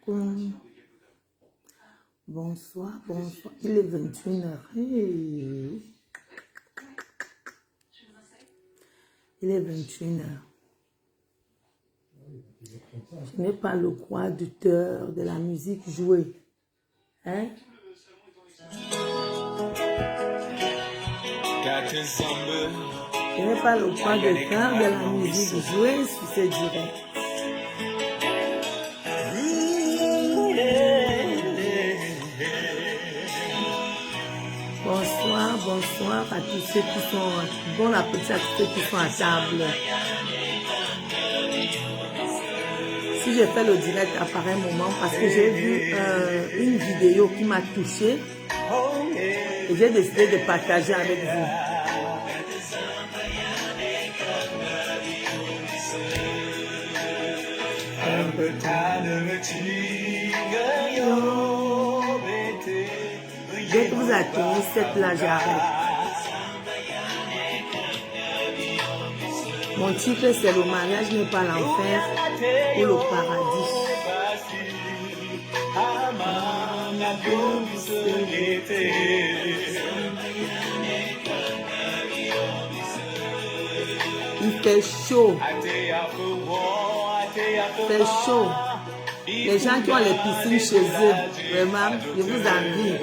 coucou. Bonsoir, bonsoir. Il est 21h. Hey. Il est 21h. Je n'ai pas le droit d'auteur de la musique jouée. Hein? Je n'ai pas le droit de faire de la musique jouée sur ce direct. Bonsoir, bonsoir à tous ceux qui sont... Bon appétit à tous ceux qui sont à table. Si je fais le direct à pareil moment, parce que j'ai vu une vidéo qui m'a touchée et j'ai décidé de partager avec vous. Dès que vous atteignez cette là, j'arrête. Mon titre, c'est le mariage n'est pas l'enfer ou le paradis. Il fait chaud. Il fait chaud. Les gens qui ont les piscines chez eux, vraiment, je vous envie.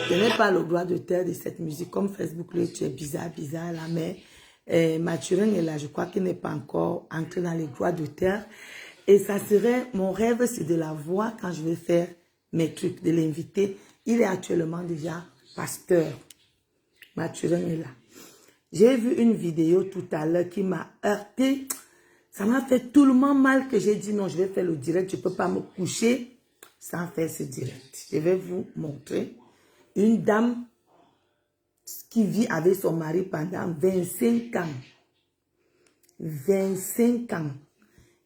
Je n'ai pas le droit d'auteur de cette musique. Comme Facebook, tu es bizarre là, mais Mathurin est là. Je crois qu'il n'est pas encore entré dans les droits d'auteur. Et ça serait, mon rêve, c'est de la voir quand je vais faire mes trucs, de l'inviter. Il est actuellement déjà pasteur. Mathurin est là. J'ai vu une vidéo tout à l'heure qui m'a heurté. Ça m'a fait tellement mal que j'ai dit non, je vais faire le direct. Je ne peux pas me coucher sans faire ce direct. Je vais vous montrer une dame qui vit avec son mari pendant 25 ans. 25 ans.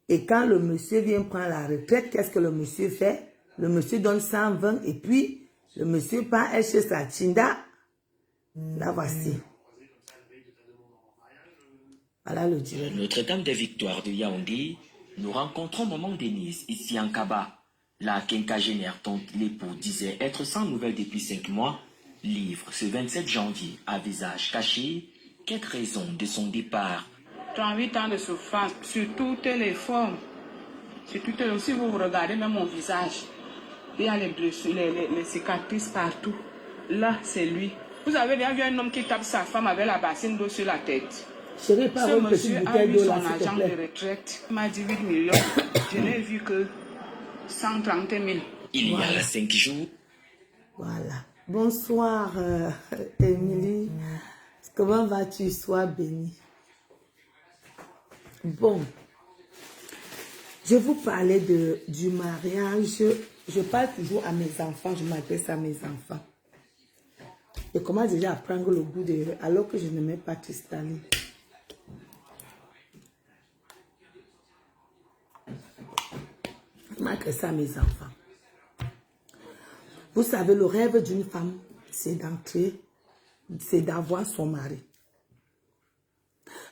Et quand le monsieur vient prendre la retraite, qu'est-ce que le monsieur fait? Le monsieur donne 120 et puis le monsieur part chez sa Chinda. Là, voici. Voilà le direct. Notre-Dame des Victoires de Yaoundé, nous rencontrons Maman Denise ici en Kaba. La quinquagénaire dont l'époux disait être sans nouvelles depuis 5 mois, livre ce 27 janvier à visage caché quelques raisons de son départ. 38 ans de souffrance sur toutes les formes. Sur toutes les... Si vous regardez même mon visage, il y a les blessures, les cicatrices partout. Là, c'est lui. Vous avez déjà vu un homme qui tape sa femme avec la bassine d'eau sur la tête. Chérie, pas ce monsieur a eu son là, argent de retraite. Il m'a dit 8 millions. Je n'ai vu que 130 000. Il y a 5 jours. Voilà. Bonsoir, Émilie. Comment vas-tu? Sois bénie. Bon. Je vous parlais du mariage. Je parle toujours à mes enfants. Je m'adresse à mes enfants. Je commence déjà à prendre le goût de... Alors que je ne mets pas cristalline. Je m'adresse à mes enfants. Vous savez, le rêve d'une femme, c'est d'entrer, c'est d'avoir son mari.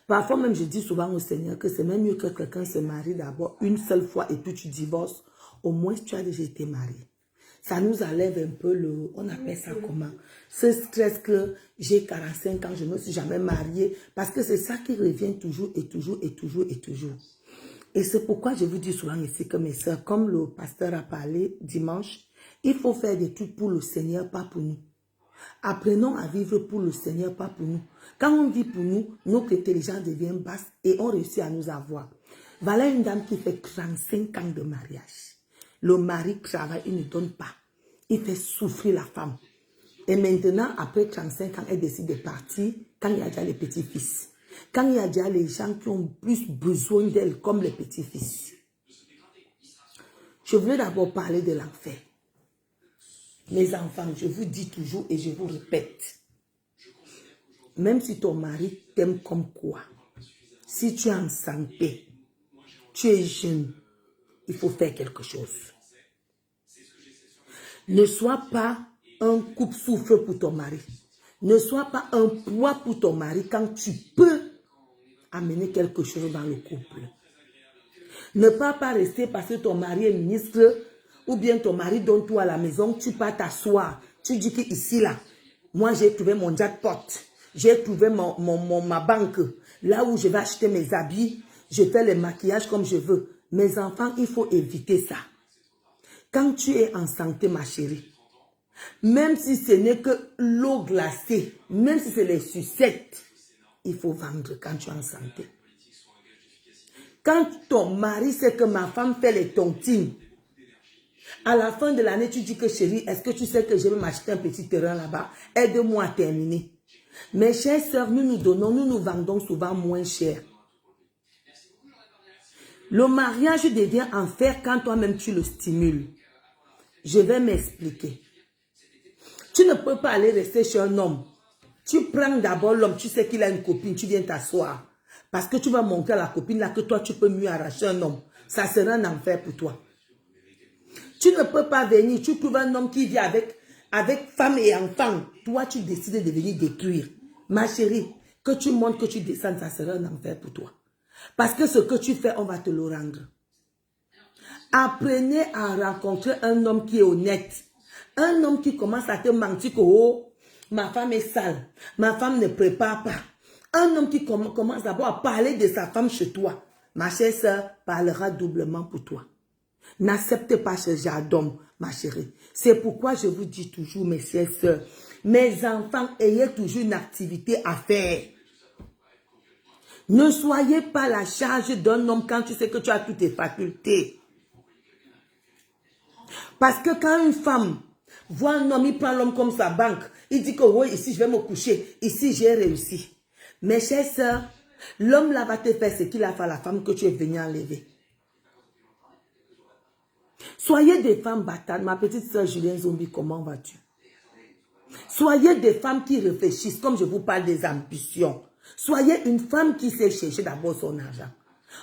Parfois même, je dis souvent au Seigneur que c'est même mieux que quelqu'un se marie d'abord une seule fois et puis tu divorces. Au moins, tu as déjà été marié. Ça nous enlève un peu le... On appelle ça comment? Ce stress que j'ai 45 ans, je ne me suis jamais mariée. Parce que c'est ça qui revient toujours et toujours et toujours et toujours. Et c'est pourquoi je vous dis souvent ici que mes soeurs, comme le pasteur a parlé dimanche, il faut faire des trucs pour le Seigneur, pas pour nous. Apprenons à vivre pour le Seigneur, pas pour nous. Quand on vit pour nous, notre intelligence devient basse et on réussit à nous avoir. Voilà une dame qui fait 35 ans de mariage. Le mari travaille, il ne donne pas. Il fait souffrir la femme. Et maintenant, après 35 ans, elle décide de partir quand il y a déjà les petits-fils. Quand il y a déjà les gens qui ont plus besoin d'elle, comme les petits-fils. Je voulais d'abord parler de l'enfer. Mes enfants, je vous dis toujours et je vous répète. Même si ton mari t'aime comme quoi, si tu es en santé, tu es jeune, il faut faire quelque chose. Ne sois pas un coupe-souffle pour ton mari. Ne sois pas un poids pour ton mari quand tu peux amener quelque chose dans le couple. Ne pars pas rester parce que ton mari est ministre ou bien ton mari donne tout à la maison, tu pars t'asseoir. Tu dis qu'ici, là, moi j'ai trouvé mon jackpot, j'ai trouvé ma banque, là où je vais acheter mes habits, je fais les maquillages comme je veux. Mes enfants, il faut éviter ça. Quand tu es en santé, ma chérie, même si ce n'est que l'eau glacée, même si c'est les sucettes, il faut vendre quand tu es en santé. Quand ton mari sait que ma femme fait les tontines, à la fin de l'année, tu dis que chérie, est-ce que tu sais que je vais m'acheter un petit terrain là-bas? Aide-moi à terminer. Mes chères sœurs, nous vendons souvent moins cher. Le mariage devient enfer quand toi-même tu le stimules. Je vais m'expliquer. Tu ne peux pas aller rester chez un homme. Tu prends d'abord l'homme, tu sais qu'il a une copine, tu viens t'asseoir. Parce que tu vas montrer à la copine là que toi, tu peux mieux arracher un homme. Ça sera un enfer pour toi. Tu ne peux pas venir, tu trouves un homme qui vit avec femme et enfant. Toi, tu décides de venir détruire. Ma chérie, que tu montes, que tu descendes, ça sera un enfer pour toi. Parce que ce que tu fais, on va te le rendre. Apprenez à rencontrer un homme qui est honnête. Un homme qui commence à te mentir que oh, ma femme est sale, ma femme ne prépare pas. Un homme qui commence d'abord à parler de sa femme chez toi. Ma chère sœur parlera doublement pour toi. N'acceptez pas ce genre d'homme, ma chérie. C'est pourquoi je vous dis toujours, mes chères sœurs, mes enfants, ayez toujours une activité à faire. Ne soyez pas la charge d'un homme quand tu sais que tu as toutes tes facultés. Parce que quand une femme voit un homme, il prend l'homme comme sa banque, il dit que oui, ici je vais me coucher, ici j'ai réussi. Mes chères sœurs, l'homme là va te faire ce qu'il a fait à la femme que tu es venu enlever. Soyez des femmes battantes. Ma petite sœur Julien Zombie, comment vas-tu? Soyez des femmes qui réfléchissent, comme je vous parle des ambitions. Soyez une femme qui sait chercher d'abord son argent.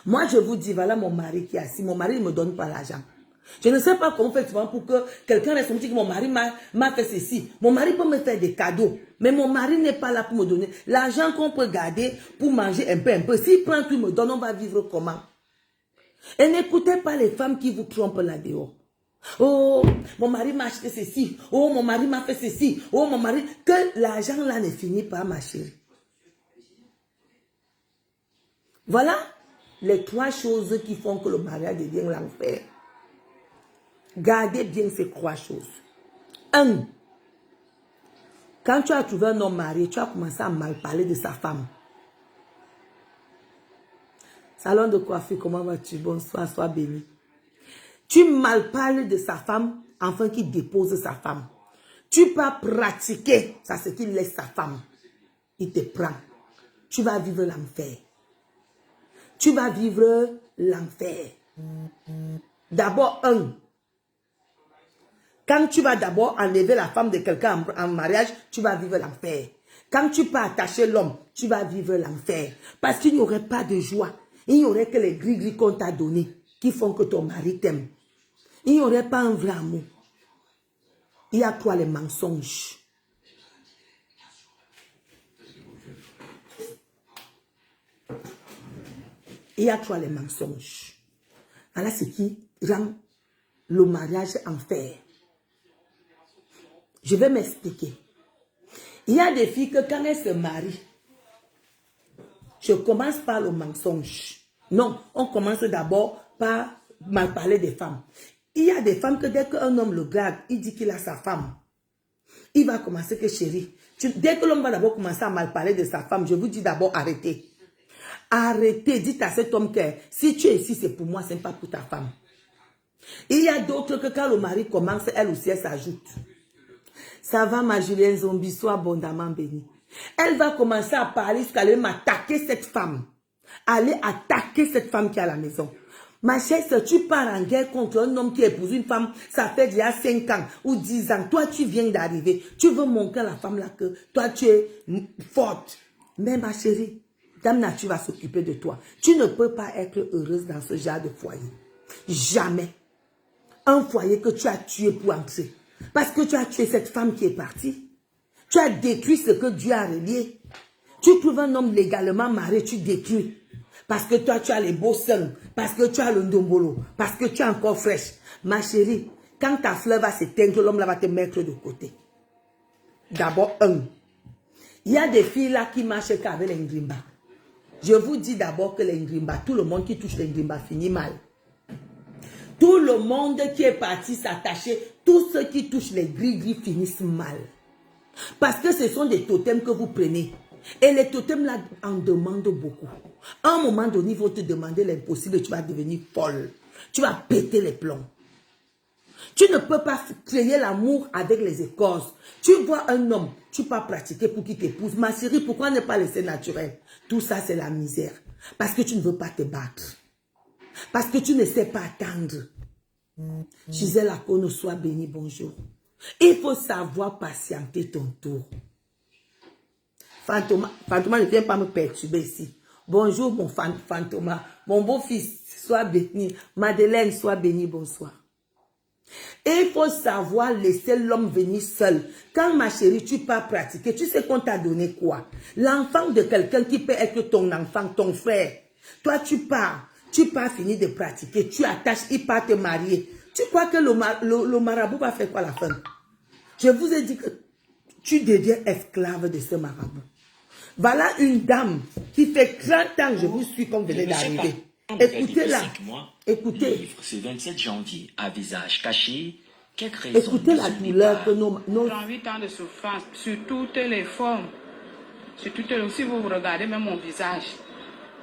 Moi, je vous dis, voilà mon mari qui est assis. Mon mari ne me donne pas l'argent. Je ne sais pas comment faire souvent pour que quelqu'un reste me dire que mon mari m'a fait ceci. Mon mari peut me faire des cadeaux, mais mon mari n'est pas là pour me donner l'argent qu'on peut garder pour manger un peu. S'il prend tout, il me donne, on va vivre comment? Et n'écoutez pas les femmes qui vous trompent là-dehors. Oh, mon mari m'a acheté ceci. Oh, mon mari m'a fait ceci. Oh, mon mari... Que l'argent là ne finit pas, ma chérie. Voilà les trois choses qui font que le mariage devient l'enfer. Gardez bien ces trois choses. 1. Quand tu as trouvé un homme marié, tu as commencé à mal parler de sa femme. Salon de coiffure, comment vas-tu? Bonsoir, sois béni. Tu mal parles de sa femme, afin qu'il dépose sa femme. Tu vas pratiquer, ça c'est qu'il laisse sa femme. Il te prend. Tu vas vivre l'enfer. Tu vas vivre l'enfer. D'abord, quand tu vas d'abord enlever la femme de quelqu'un en mariage, tu vas vivre l'enfer. Quand tu peux attacher l'homme, tu vas vivre l'enfer. Parce qu'il n'y aurait pas de joie. Il n'y aurait que les gris-gris qu'on t'a donnés qui font que ton mari t'aime. Il n'y aurait pas un vrai amour. Il y a toi les mensonges. Il y a toi les mensonges. Voilà ce qui rend le mariage enfer. Je vais m'expliquer. Il y a des filles que quand elles se marient, je commence par le mensonge. Non, on commence d'abord par mal parler des femmes. Il y a des femmes que dès qu'un homme le garde, il dit qu'il a sa femme. Il va commencer que chérie. Dès que l'homme va d'abord commencer à mal parler de sa femme, je vous dis d'abord arrêtez. Arrêtez, dites à cet homme que si tu es ici, c'est pour moi, ce n'est pas pour ta femme. Il y a d'autres que quand le mari commence, elle aussi, elle s'ajoute. Ça va, ma Julienne Zombie, sois abondamment bénie. Elle va commencer à parler jusqu'à aller m'attaquer cette femme. Aller attaquer cette femme qui est à la maison. Ma chère soeur, tu pars en guerre contre un homme qui épouse une femme, ça fait déjà 5 ans ou 10 ans. Toi, tu viens d'arriver. Tu veux montrer à la femme là que toi, tu es forte. Mais ma chérie, Dame Nature va s'occuper de toi. Tu ne peux pas être heureuse dans ce genre de foyer. Jamais. Un foyer que tu as tué pour entrer. Parce que tu as tué cette femme qui est partie. Tu as détruit ce que Dieu a relié. Tu trouves un homme légalement marié, tu détruis. parce que toi, tu as les beaux seins, parce que tu as le ndombolo, parce que tu es encore fraîche. Ma chérie, quand ta fleur va s'éteindre, l'homme là va te mettre de côté. D'abord, il y a des filles là qui marchent qu'avec les ngrimba. Je vous dis d'abord que les ngrimba, tout le monde qui touche les ngrimba finit mal. Tout le monde qui est parti s'attacher, tous ceux qui touchent les gris-gris finissent mal. Parce que ce sont des totems que vous prenez. Et les totems là en demandent beaucoup. À un moment donné, ils vont te demander l'impossible, tu vas devenir folle. Tu vas péter les plombs. Tu ne peux pas créer l'amour avec les écorces. Tu vois un homme, tu peux pas pratiquer pour qu'il t'épouse. Ma chérie, pourquoi ne pas laisser naturel? Tout ça, c'est la misère. Parce que tu ne veux pas te battre. Parce que tu ne sais pas attendre. Gisèle Akono, sois bénie, bonjour. Il faut savoir patienter ton tour. Fantoma, ne viens pas me perturber ici. Bonjour mon Fantoma, mon beau-fils, sois béni. Madeleine, sois béni, bonsoir. Et il faut savoir laisser l'homme venir seul. Quand ma chérie, tu pars pratiquer, tu sais qu'on t'a donné quoi? L'enfant de quelqu'un qui peut être ton enfant, ton frère. Toi, tu pars finir de pratiquer, tu attaches, il part te marier. Tu crois que le marabout va faire quoi à la fin? Je vous ai dit que tu deviens esclave de ce marabout. Voilà une dame qui fait 30 ans, je vous suis comme venez d'arriver. Écoutez-la. Écoutez. Livre ce 27 janvier à visage caché. Écoutez la douleur que nos... 38 ans de souffrance sur toutes les formes. Sur toutes les... Si vous regardez même mon visage,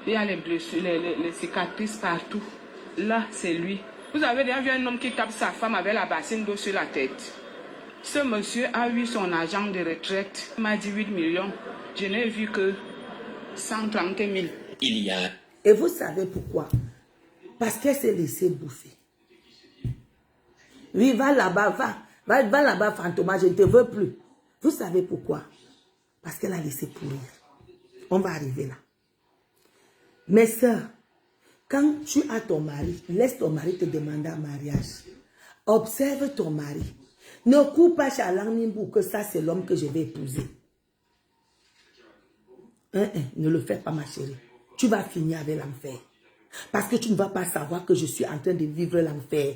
il y a les blessures, les cicatrices partout. Là, c'est lui. Vous avez déjà vu un homme qui tape sa femme avec la bassine d'eau sur la tête. Ce monsieur a eu son argent de retraite. Il m'a dit 8 millions. Je n'ai vu que 130 000. Il y a... Et vous savez pourquoi? Parce qu'elle s'est laissée bouffer. Oui, va là-bas, va là-bas, Fantoma, je ne te veux plus. Vous savez pourquoi? Parce qu'elle a laissé pourrir. On va arriver là. Mes soeurs, quand tu as ton mari, laisse ton mari te demander un mariage. Observe ton mari. Ne coupe pas Chalanimbu que ça c'est l'homme que je vais épouser. Ne le fais pas ma chérie. Tu vas finir avec l'enfer. Parce que tu ne vas pas savoir que je suis en train de vivre l'enfer.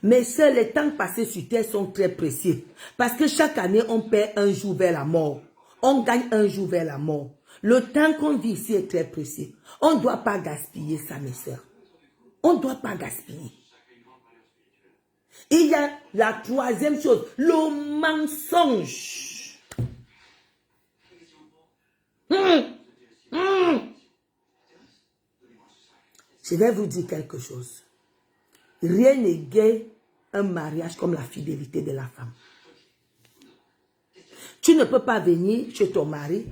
Mais seuls les temps passés sur terre sont très précieux. Parce que chaque année, on perd un jour vers la mort. On gagne un jour vers la mort. Le temps qu'on vit ici est très précieux. On ne doit pas gaspiller ça, mes soeurs. On ne doit pas gaspiller. Il y a la troisième chose, le mensonge. Je vais vous dire quelque chose. Rien n'est gai un mariage comme la fidélité de la femme. Tu ne peux pas venir chez ton mari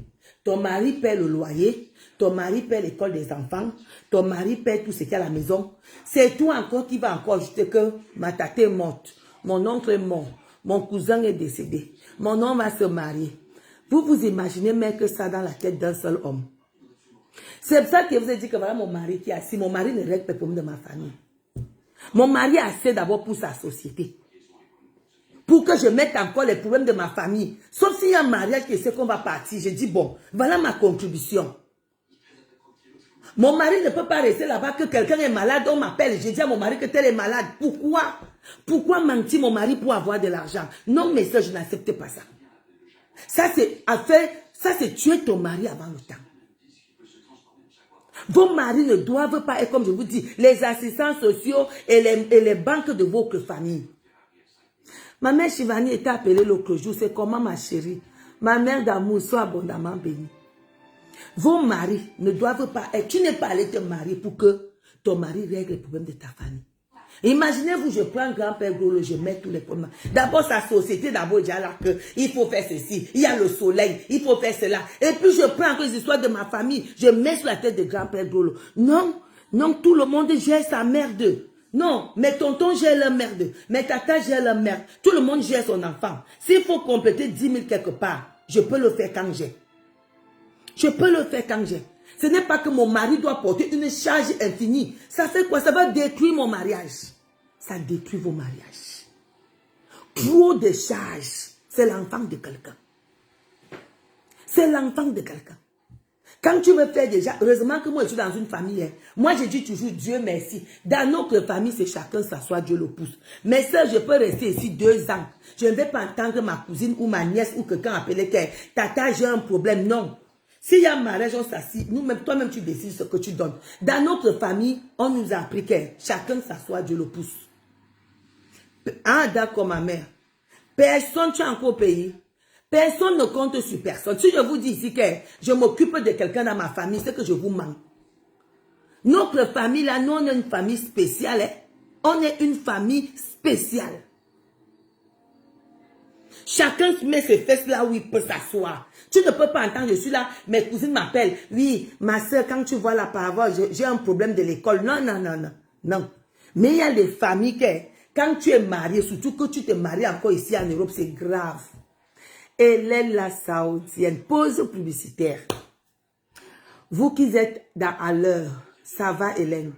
paie le loyer, ton mari paie l'école des enfants, ton mari paie tout ce qu'il y a à la maison. C'est toi encore qui va encore ajouter que ma tante est morte, mon oncle est mort, mon cousin est décédé, mon homme va se marier. Vous vous imaginez mettre ça dans la tête d'un seul homme. C'est pour ça que je vous ai dit que voilà mon mari qui est assis. Mon mari ne règle pas les problèmes de ma famille. Mon mari a assez d'abord pour sa société. Pour que je mette encore les problèmes de ma famille. Sauf s'il y a un mariage qui sait qu'on va partir. Je dis bon, voilà ma contribution. Mon mari ne peut pas rester là-bas que quelqu'un est malade. On m'appelle. Je dis à mon mari que tel est malade. Pourquoi? Pourquoi mentir mon mari pour avoir de l'argent? Non, mais ça, je n'accepte pas ça. Ça, c'est tuer ton mari avant le temps. Vos maris ne doivent pas être, comme je vous dis, les assistants sociaux et les banques de votre famille. Ma mère Shivani était appelée l'autre jour. C'est comment ma chérie? Ma mère d'amour soit abondamment bénie. Vos maris ne doivent pas être... Tu n'es pas allé te marier pour que ton mari règle les problèmes de ta famille. Imaginez-vous, je prends grand-père Golo, je mets tous les problèmes. D'abord, sa société, d'abord, déjà là, il faut faire ceci. Il y a le soleil, il faut faire cela. Et puis, je prends les histoires de ma famille, je mets sur la tête de grand-père Golo. Non, non, tout le monde gère sa merde. Non, mes tontons gèrent leur merde. Mes tatas gèrent leur merde. Tout le monde gère son enfant. S'il faut compléter 10 000 quelque part, je peux le faire quand j'ai. Je peux le faire quand j'ai. Ce n'est pas que mon mari doit porter une charge infinie. Ça fait quoi? Ça va détruire mon mariage. Ça détruit vos mariages. Trop de charges. C'est l'enfant de quelqu'un. C'est l'enfant de quelqu'un. Quand tu veux faire déjà, heureusement que moi je suis dans une famille. Hein. Moi je dis toujours Dieu merci. Dans notre famille, c'est chacun s'assoit, Dieu le pousse. Mais ça, je peux rester ici 2 ans. Je ne vais pas entendre ma cousine ou ma nièce ou quelqu'un appeler qu'elle, tata, j'ai un problème. Non. S'il y a un mariage, on s'assied. Nous-mêmes, toi-même, tu décides ce que tu donnes. Dans notre famille, on nous a appris que chacun s'assoit, Dieu le pousse. Ah, d'accord, ma mère. Personne, tu es encore au pays. Personne ne compte sur personne. Si je vous dis ici que je m'occupe de quelqu'un dans ma famille, c'est que je vous mens. Notre famille, là, nous, on est une famille spéciale. Hein? On est une famille spéciale. Chacun met ses fesses là où il peut s'asseoir. Tu ne peux pas entendre, je suis là, mes cousines m'appellent. Oui, ma soeur, quand tu vois là par rapport, j'ai un problème de l'école. Non, non, non, non, non. Mais il y a des familles que, quand tu es marié, surtout que tu te maries encore ici en Europe, c'est grave. Hélène la Saoudienne, pause publicitaire. Vous qui êtes à l'heure, ça va Hélène.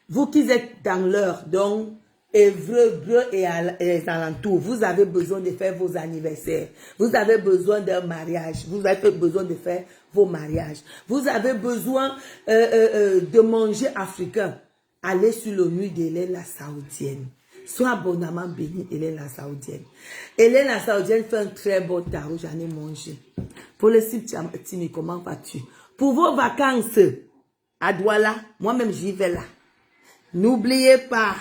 Vous qui êtes dans l'heure, donc, Évreux, Breu et les alentours, vous avez besoin de faire vos anniversaires. Vous avez besoin d'un mariage. Vous avez besoin de faire vos mariages. Vous avez besoin de manger africain. Allez sur le mur d'Hélène la Saoudienne. Sois abondamment béni, Hélène la Saoudienne. Hélène la Saoudienne fait un très bon tarot, j'en ai mangé. Pour le site Timi, comment vas-tu? Pour vos vacances à Douala, moi-même j'y vais là. N'oubliez pas,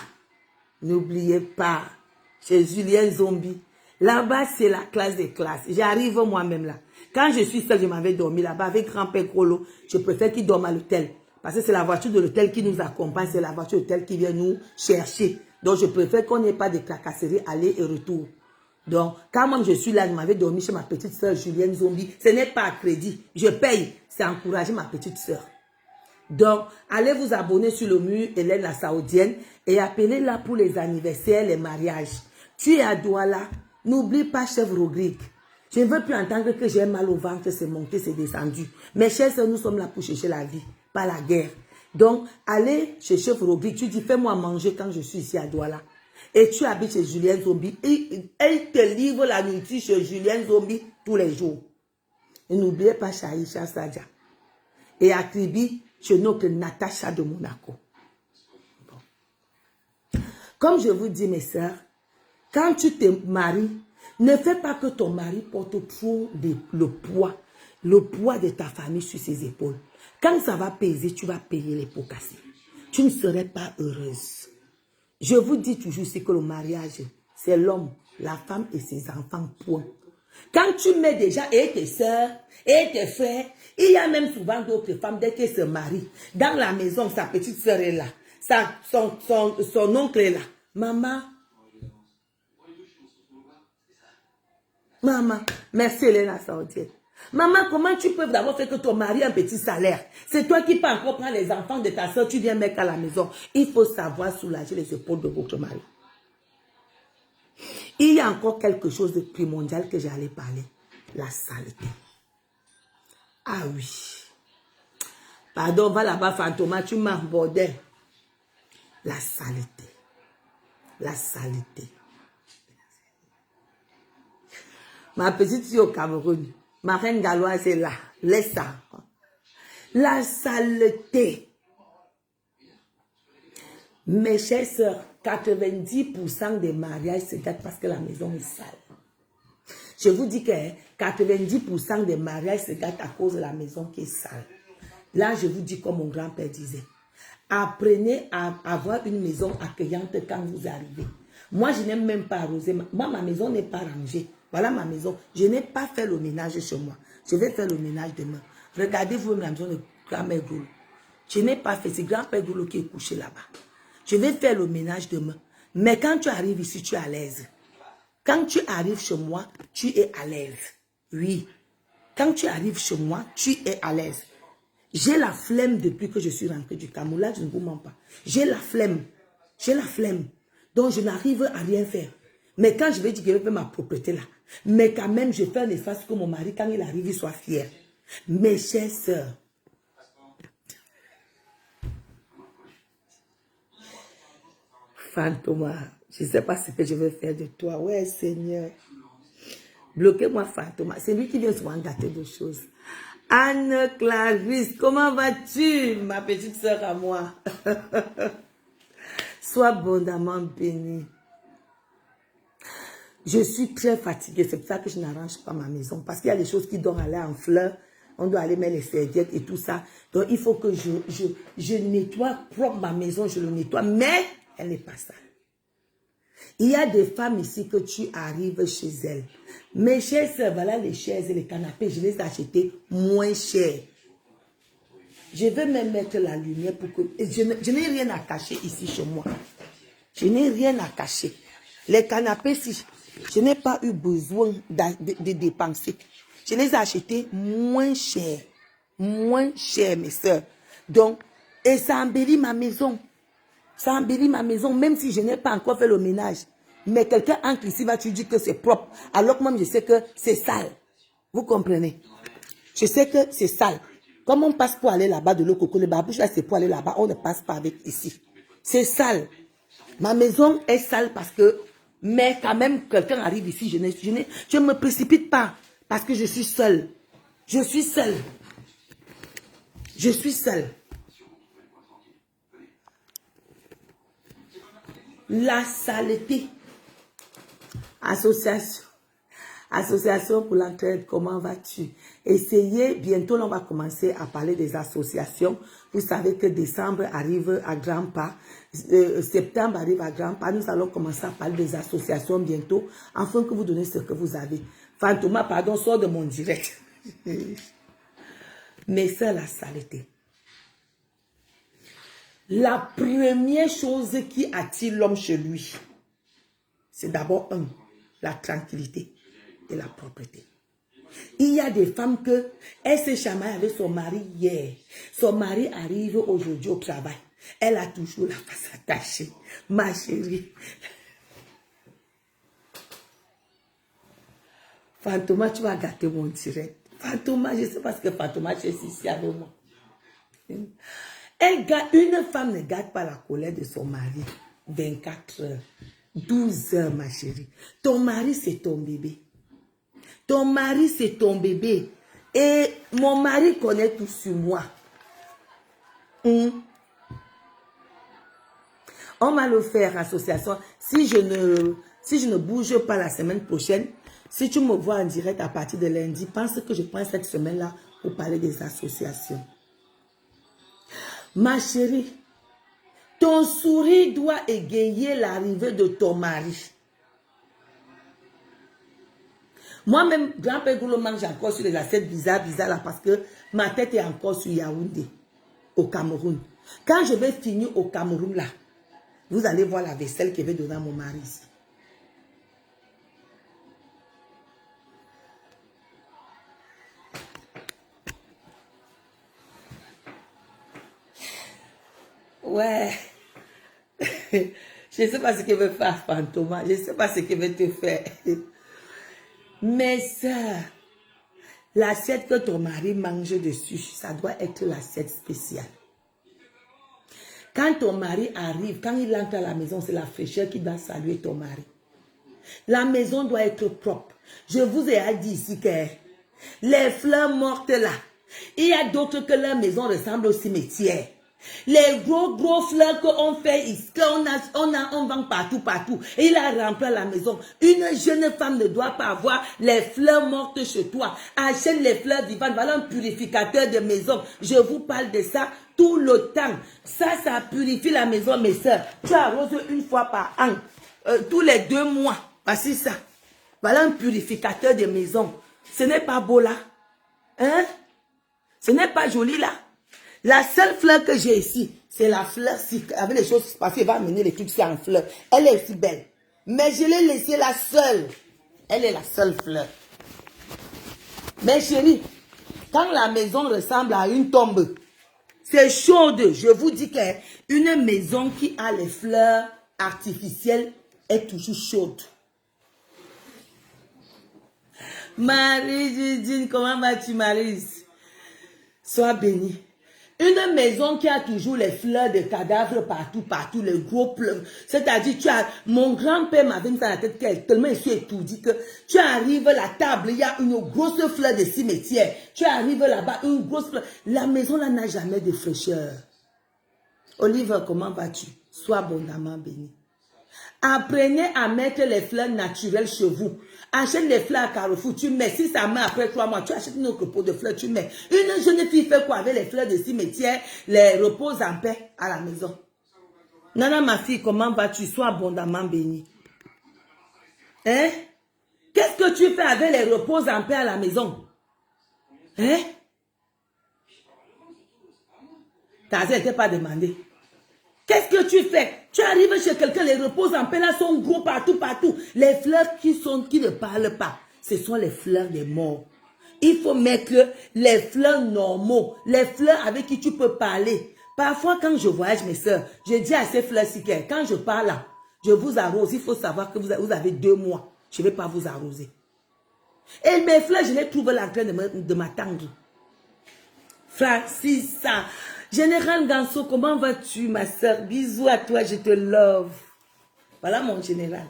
chez Julien Zombie, là-bas c'est la classe des classes. J'arrive moi-même là. Quand je suis seule, je m'avais dormi là-bas avec grand-père Grolo. Je préfère qu'il dorme à l'hôtel. Parce que c'est la voiture de l'hôtel qui nous accompagne, c'est la voiture de l'hôtel qui vient nous chercher. Donc je préfère qu'on n'ait pas de tracasseries aller et retour. Donc quand moi je suis là, je m'avais dormi chez ma petite soeur Julienne Zombie. Ce n'est pas à crédit, je paye. C'est encourager ma petite soeur. Donc, allez vous abonner sur le mur Hélène la Saoudienne et appelez-la pour les anniversaires, les mariages. Tu es à Douala, n'oublie pas chef Rodrigue. Je ne veux plus entendre que j'ai mal au ventre, c'est monté, c'est descendu. Mes chers soeurs, nous sommes là pour chercher la vie, pas la guerre. Donc, allez chez chef Rodrigue, tu dis fais-moi manger quand je suis ici à Douala. Et tu habites chez Julien Zombie. Et il te livre la nourriture chez Julien Zombie tous les jours. Et n'oubliez pas Chaïcha Sadja. Et à Kribi, chez notre Natacha de Monaco. Bon. Comme je vous dis, mes sœurs, quand tu te maries, ne fais pas que ton mari porte trop le poids de ta famille sur ses épaules. Quand ça va peser, tu vas payer les pots cassés. Tu ne serais pas heureuse. Je vous dis toujours, c'est que le mariage, c'est l'homme, la femme et ses enfants, point. Quand tu mets déjà et tes soeurs et tes frères, il y a même souvent d'autres femmes, dès qu'elles se marient, dans la maison, sa petite soeur est là, son oncle est là. Maman, merci Hélène Saoudienne. Maman, comment tu peux d'abord faire que ton mari ait un petit salaire? C'est toi qui peux encore prendre les enfants de ta soeur, tu viens mettre à la maison. Il faut savoir soulager les épaules de votre mari. Il y a encore quelque chose de primordial que j'allais parler. La saleté. Ah oui. Pardon, va là-bas, Fantoma, tu m'as abordé. La saleté. La saleté. Ma petite fille au Cameroun, ma reine galloise est là. Laisse ça. La saleté. Mes chères sœurs, 90% des mariages se gâtent parce que la maison est sale. Je vous dis que 90% des mariages se gâtent à cause de la maison qui est sale. Là, je vous dis comme mon grand-père disait, apprenez à avoir une maison accueillante quand vous arrivez. Moi, je n'ai même pas arrosé. Moi, ma maison n'est pas rangée. Voilà ma maison. Je n'ai pas fait le ménage chez moi. Je vais faire le ménage demain. Regardez-vous la maison de grand-mère Goulou. Je n'ai pas fait. C'est grand-père Goulou qui est couché là-bas. Je vais faire le ménage demain. Mais quand tu arrives ici, tu es à l'aise. Quand tu arrives chez moi, tu es à l'aise. Oui. Quand tu arrives chez moi, tu es à l'aise. J'ai la flemme depuis que je suis rentrée du Cameroun. Là, je ne vous mens pas. J'ai la flemme. J'ai la flemme. Donc, je n'arrive à rien faire. Mais quand je vais dire que je vais faire ma propreté là, mais quand même, je fais un espace que mon mari, quand il arrive, il soit fier. Mes chères sœurs, Fantoma, je ne sais pas ce que je vais faire de toi. Ouais, Seigneur. Bloquez-moi, Fantoma. C'est lui qui vient souvent gâter des choses. Anne Clarisse, comment vas-tu, ma petite sœur à moi? Sois abondamment bénie. Je suis très fatiguée, c'est pour ça que je n'arrange pas ma maison. Parce qu'il y a des choses qui doivent aller en fleurs. On doit aller mettre les serviettes et tout ça. Donc il faut que je nettoie propre ma maison, je le nettoie. Mais elle n'est pas sale. Il y a des femmes ici que tu arrives chez elles. Mes chères sœurs, voilà les chaises et les canapés, je les ai achetés moins chers. Je vais même mettre la lumière pour que... Je n'ai rien à cacher ici chez moi. Je n'ai rien à cacher. Les canapés, si je n'ai pas eu besoin de dépenser. Je les ai achetés moins chers. Moins chers, mes sœurs. Donc, et ça embellit ma maison. Ça embellit ma maison, même si je n'ai pas encore fait le ménage. Mais quelqu'un entre ici va te dire que c'est propre. Alors que moi, je sais que c'est sale. Vous comprenez? Je sais que c'est sale. Comme on passe pour aller là-bas de l'eau coco, le babouche là, c'est pour aller là-bas. On ne passe pas avec ici. C'est sale. Ma maison est sale parce que... Mais quand même, quelqu'un arrive ici, je ne me précipite pas. Parce que je suis seule. Je suis seule. Je suis seule. La saleté. Association pour l'entraide, comment vas-tu? Essayez, bientôt on va commencer à parler des associations. Vous savez que décembre arrive à grands pas, septembre arrive à grands pas. Nous allons commencer à parler des associations bientôt, afin que vous donnez ce que vous avez. Fantoma, pardon, sors de mon direct. Mais c'est la saleté. La première chose qui attire l'homme chez lui, c'est d'abord la tranquillité et la propreté. Il y a des femmes que elle se chamaille avec son mari hier. Son mari arrive aujourd'hui au travail. Elle a toujours la face attachée. Ma chérie. Fantoma, tu vas gâter mon direct. Fantoma, je ne sais pas ce que Fantoma est ici avec moi. Une femme ne garde pas la colère de son mari 24 heures. 12 heures, ma chérie. Ton mari, c'est ton bébé. Ton mari, c'est ton bébé. Et mon mari connaît tout sur moi. On va le faire, association. Si je ne bouge pas la semaine prochaine, si tu me vois en direct à partir de lundi, pense que je prends cette semaine-là pour parler des associations. Ma chérie, ton sourire doit égayer l'arrivée de ton mari. Moi-même, grand-père Goulot mange encore sur les assiettes bizarres là parce que ma tête est encore sur Yaoundé, au Cameroun. Quand je vais finir au Cameroun là, vous allez voir la vaisselle que je vais donner à mon mari ici. Ouais. Je ne sais pas ce qu'il veut faire, Fantoma. Je ne sais pas ce qu'il veut te faire. Mais ça, l'assiette que ton mari mange dessus, ça doit être l'assiette spéciale. Quand ton mari arrive, quand il entre à la maison, c'est la fraîcheur qui doit saluer ton mari. La maison doit être propre. Je vous ai dit ici que les fleurs mortes là, il y a d'autres que leur maison ressemble au cimetière. Les gros fleurs qu'on fait ici, on vend partout. Et il a rempli la maison. Une jeune femme ne doit pas avoir les fleurs mortes chez toi. Achète les fleurs vivantes. Voilà un purificateur de maison. Je vous parle de ça tout le temps. Ça purifie la maison, mes soeurs. Tu arroses une fois par an. Tous les 2 mois. Voici ça. Voilà un purificateur de maison. Ce n'est pas beau là. Hein? Ce n'est pas joli là. La seule fleur que j'ai ici, c'est la fleur-ci. Avec les choses, parce qu'elle va amener les trucs en fleur. Elle est aussi belle. Mais je l'ai laissée la seule. Elle est la seule fleur. Mais chérie, quand la maison ressemble à une tombe, c'est chaude. Je vous dis qu'une maison qui a les fleurs artificielles est toujours chaude. Marie Judine, comment vas-tu, Marie? Sois bénie. Une maison qui a toujours les fleurs de cadavres partout, les gros pleurs. C'est-à-dire, mon grand-père m'avait mis dans la tête tellement il suis étourdi que tu arrives à la table, il y a une grosse fleur de cimetière. Tu arrives là-bas, une grosse fleur. La maison là n'a jamais de fraîcheur. Olive, comment vas-tu? Sois abondamment béni. Apprenez à mettre les fleurs naturelles chez vous. Achète les fleurs à Carrefour, tu mets. Si ça met après 3 mois, tu achètes une autre pot de fleurs, tu mets. Une jeune fille fait quoi avec les fleurs de cimetière, les repose en paix à la maison. Nana, ma fille, comment vas-tu? Sois abondamment bénie. Hein? Qu'est-ce que tu fais avec les reposes en paix à la maison? Hein? Ta zèle n'était pas demandé. Qu'est-ce que tu fais? Tu arrives chez quelqu'un, les reposes en paix là sont gros partout. Les fleurs qui ne parlent pas, ce sont les fleurs des morts. Il faut mettre les fleurs normaux, les fleurs avec qui tu peux parler. Parfois, quand je voyage, mes soeurs, je dis à ces fleurs-ci que quand je parle là, je vous arrose. Il faut savoir que vous avez 2 mois. Je ne vais pas vous arroser. Et mes fleurs, je les trouve là en train de m'attendre. Francissa. Général Ganso, comment vas-tu, ma soeur? Bisous à toi, je te love. Voilà mon général.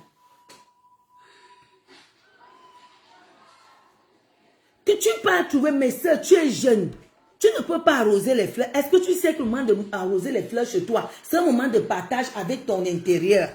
Que tu peux trouver mes soeurs, tu es jeune. Tu ne peux pas arroser les fleurs. Est-ce que tu sais que le moment d'arroser les fleurs chez toi, c'est un moment de partage avec ton intérieur?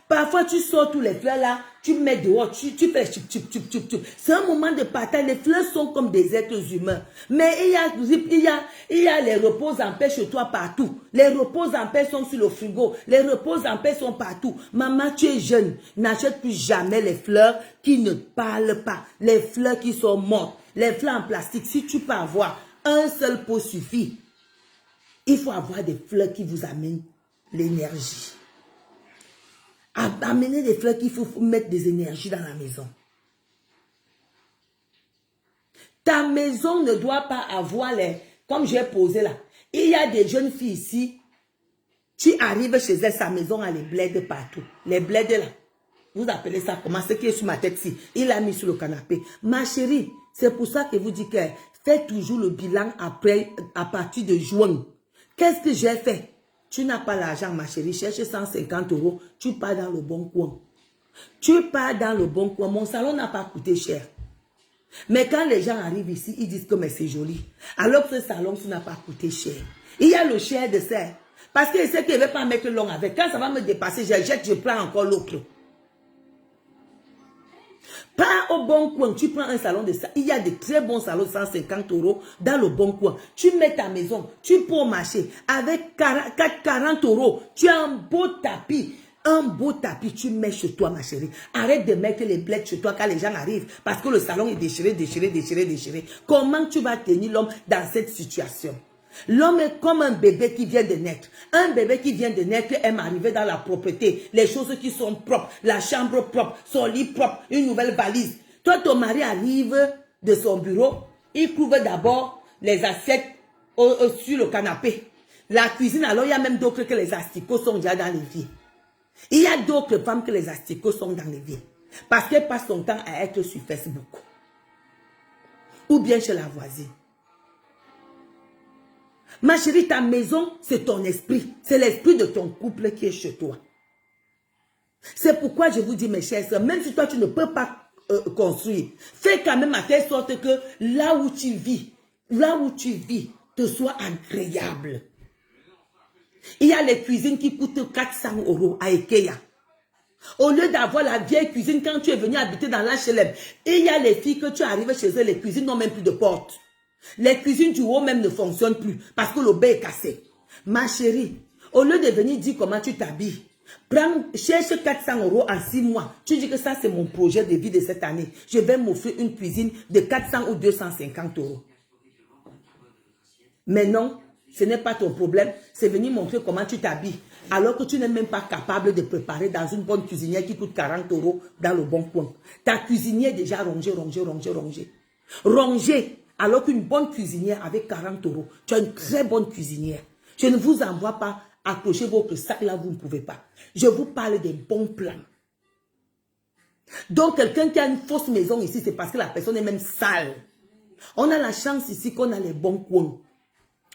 Parfois, tu sors tous les fleurs là, tu mets dehors, tu fais chup. C'est un moment de partage. Les fleurs sont comme des êtres humains. Mais il y a les reposes en paix chez toi partout. Les reposes en paix sont sur le frigo. Les reposes en paix sont partout. Maman, tu es jeune. N'achète plus jamais les fleurs qui ne parlent pas. Les fleurs qui sont mortes. Les fleurs en plastique. Si tu peux avoir un seul pot suffit. Il faut avoir des fleurs qui vous amènent l'énergie. Amener des fleurs qu'il faut mettre des énergies dans la maison. Ta maison ne doit pas avoir les... Comme j'ai posé là. Il y a des jeunes filles ici. Tu arrives chez elle, sa maison a les bleds partout. Les bleds là. Vous appelez ça comment? Ce qui est sur ma tête ici. Il l'a mis sur le canapé. Ma chérie, c'est pour ça que vous dites que faites toujours le bilan après, à partir de juin. Qu'est-ce que j'ai fait? Tu n'as pas l'argent, ma chérie, cherche 150 €, tu pars dans le bon coin. Tu pars dans le bon coin. Mon salon n'a pas coûté cher. Mais quand les gens arrivent ici, ils disent que c'est joli. Alors que ce salon, ça n'a pas coûté cher. Il y a le cher de ça. Parce qu'il sait qu'il ne veut pas mettre long avec. Quand ça va me dépasser, je jette, je prends encore l'autre. Pas au bon coin, tu prends un salon de ça. Il y a de très bons salons, 150 € dans le bon coin. Tu mets ta maison, tu peux au marché avec 40 €. Tu as un beau tapis. Un beau tapis, tu mets chez toi, ma chérie. Arrête de mettre les blettes chez toi quand les gens arrivent. Parce que le salon est déchiré. Comment tu vas tenir l'homme dans cette situation? L'homme est comme un bébé qui vient de naître. Un bébé qui vient de naître aime arriver dans la propreté. Les choses qui sont propres. La chambre propre. Son lit propre. Une nouvelle valise. Toi, ton mari arrive de son bureau. Il trouve d'abord les assiettes sur le canapé. La cuisine, alors il y a même d'autres que les asticots sont déjà dans l'évier. Il y a d'autres femmes que les asticots sont dans l'évier. Parce qu'elle passe son temps à être sur Facebook. Ou bien chez la voisine. Ma chérie, ta maison, c'est ton esprit. C'est l'esprit de ton couple qui est chez toi. C'est pourquoi je vous dis, mes chers soeurs, même si toi, tu ne peux pas construire, fais quand même à telle sorte que là où tu vis, te soit agréable. Il y a les cuisines qui coûtent 400 € à Ikea. Au lieu d'avoir la vieille cuisine quand tu es venu habiter dans l'HLM, il y a les filles que tu arrives chez elles, les cuisines n'ont même plus de porte. Les cuisines du haut même ne fonctionnent plus parce que le bain est cassé. Ma chérie, au lieu de venir dire comment tu t'habilles, cherche 400 € en 6 mois. Tu dis que ça c'est mon projet de vie de cette année. Je vais m'offrir une cuisine de 400 ou 250 €. Mais non, ce n'est pas ton problème. C'est venir montrer comment tu t'habilles. Alors que tu n'es même pas capable de préparer dans une bonne cuisinière qui coûte 40 € dans le bon coin. Ta cuisinière est déjà rongée. Rongée. Alors qu'une bonne cuisinière avec 40 €, tu as une très bonne cuisinière. Je ne vous envoie pas accrocher votre sac là, vous ne pouvez pas. Je vous parle des bons plans. Donc, quelqu'un qui a une fausse maison ici, c'est parce que la personne est même sale. On a la chance ici qu'on a les bons coins.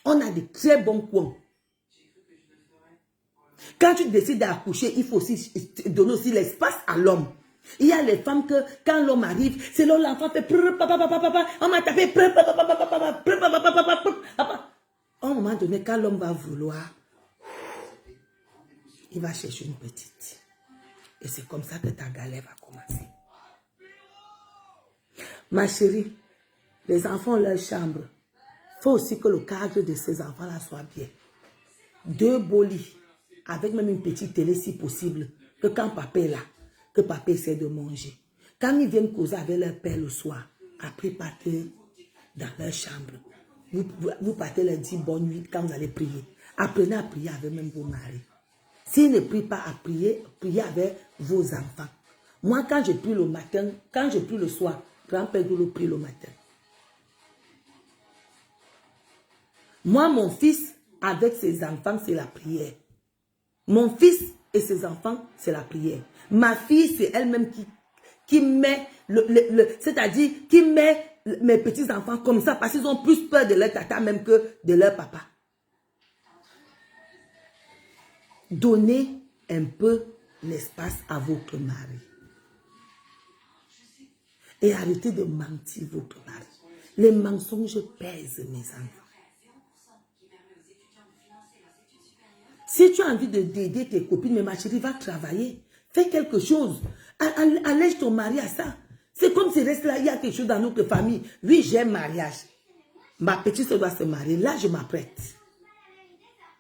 On a de très bons coins. Quand tu décides d'accoucher, il faut aussi donner aussi l'espace à l'homme. Il y a les femmes que, quand l'homme arrive, c'est là où l'enfant fait... On m'a tapé... À un moment donné, quand l'homme va vouloir, il va chercher une petite. Et c'est comme ça que ta galère va commencer. Ma chérie, les enfants ont leur chambre. Il faut aussi que le cadre de ces enfants-là soit bien. 2 beaux lits, avec même une petite télé si possible, que quand papa est là, que papa essaie de manger. Quand ils viennent causer avec leur père le soir, après partez dans leur chambre. Vous partez leur dire bonne nuit quand vous allez prier. Apprenez à prier avec même vos maris. S'ils ne prient pas à prier, priez avec vos enfants. Moi, quand je prie le matin, quand je prie le soir, grand-père Goulou prie le matin. Moi, mon fils, avec ses enfants, c'est la prière. Mon fils et ses enfants, c'est la prière. Ma fille, c'est elle-même qui met, c'est-à-dire qui met mes petits-enfants comme ça parce qu'ils ont plus peur de leur tata même que de leur papa. Donnez un peu l'espace à votre mari. Et arrêtez de mentir votre mari. Les mensonges pèsent, mes enfants. Si tu as envie d'aider tes copines, mais ma chérie, va travailler. Fais quelque chose. Allège ton mari à ça. C'est comme si reste là, il y a quelque chose dans notre famille. Oui, j'ai un mariage. Ma petite soeur doit se marier. Là, je m'apprête.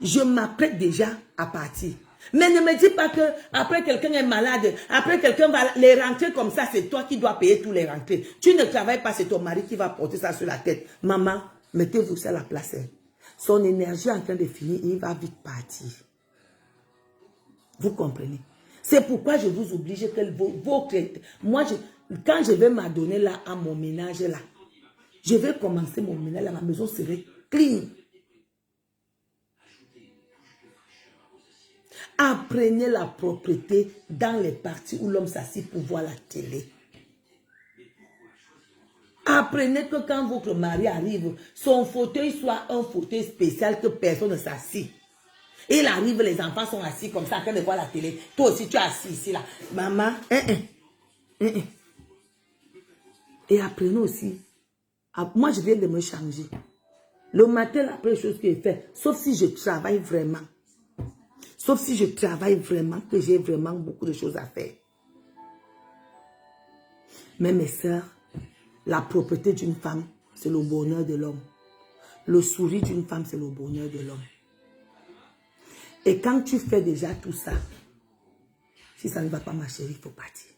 Je m'apprête déjà à partir. Mais ne me dis pas que après quelqu'un est malade, après quelqu'un va les rentrer comme ça, c'est toi qui dois payer tous les rentrées. Tu ne travailles pas, c'est ton mari qui va porter ça sur la tête. Maman, mettez-vous ça à la place. Son énergie est en train de finir, il va vite partir. Vous comprenez? C'est pourquoi je vous oblige que moi, quand je vais m'adonner là à mon ménage là, je vais commencer mon ménage là, ma maison serait clean. Apprenez la propreté dans les parties où l'homme s'assied pour voir la télé. Apprenez que quand votre mari arrive, son fauteuil soit un fauteuil spécial que personne ne s'assied. Il arrive, les enfants sont assis comme ça, en train de voir la télé. Toi aussi, tu es assis ici, là. Maman, Et apprenez aussi. Moi, je viens de me changer. Le matin, la première chose que je fais, sauf si je travaille vraiment. Sauf si je travaille vraiment, que j'ai vraiment beaucoup de choses à faire. Mais mes sœurs, la propreté d'une femme, c'est le bonheur de l'homme. Le sourire d'une femme, c'est le bonheur de l'homme. Et quand tu fais déjà tout ça, si ça ne va pas, ma chérie, il faut partir.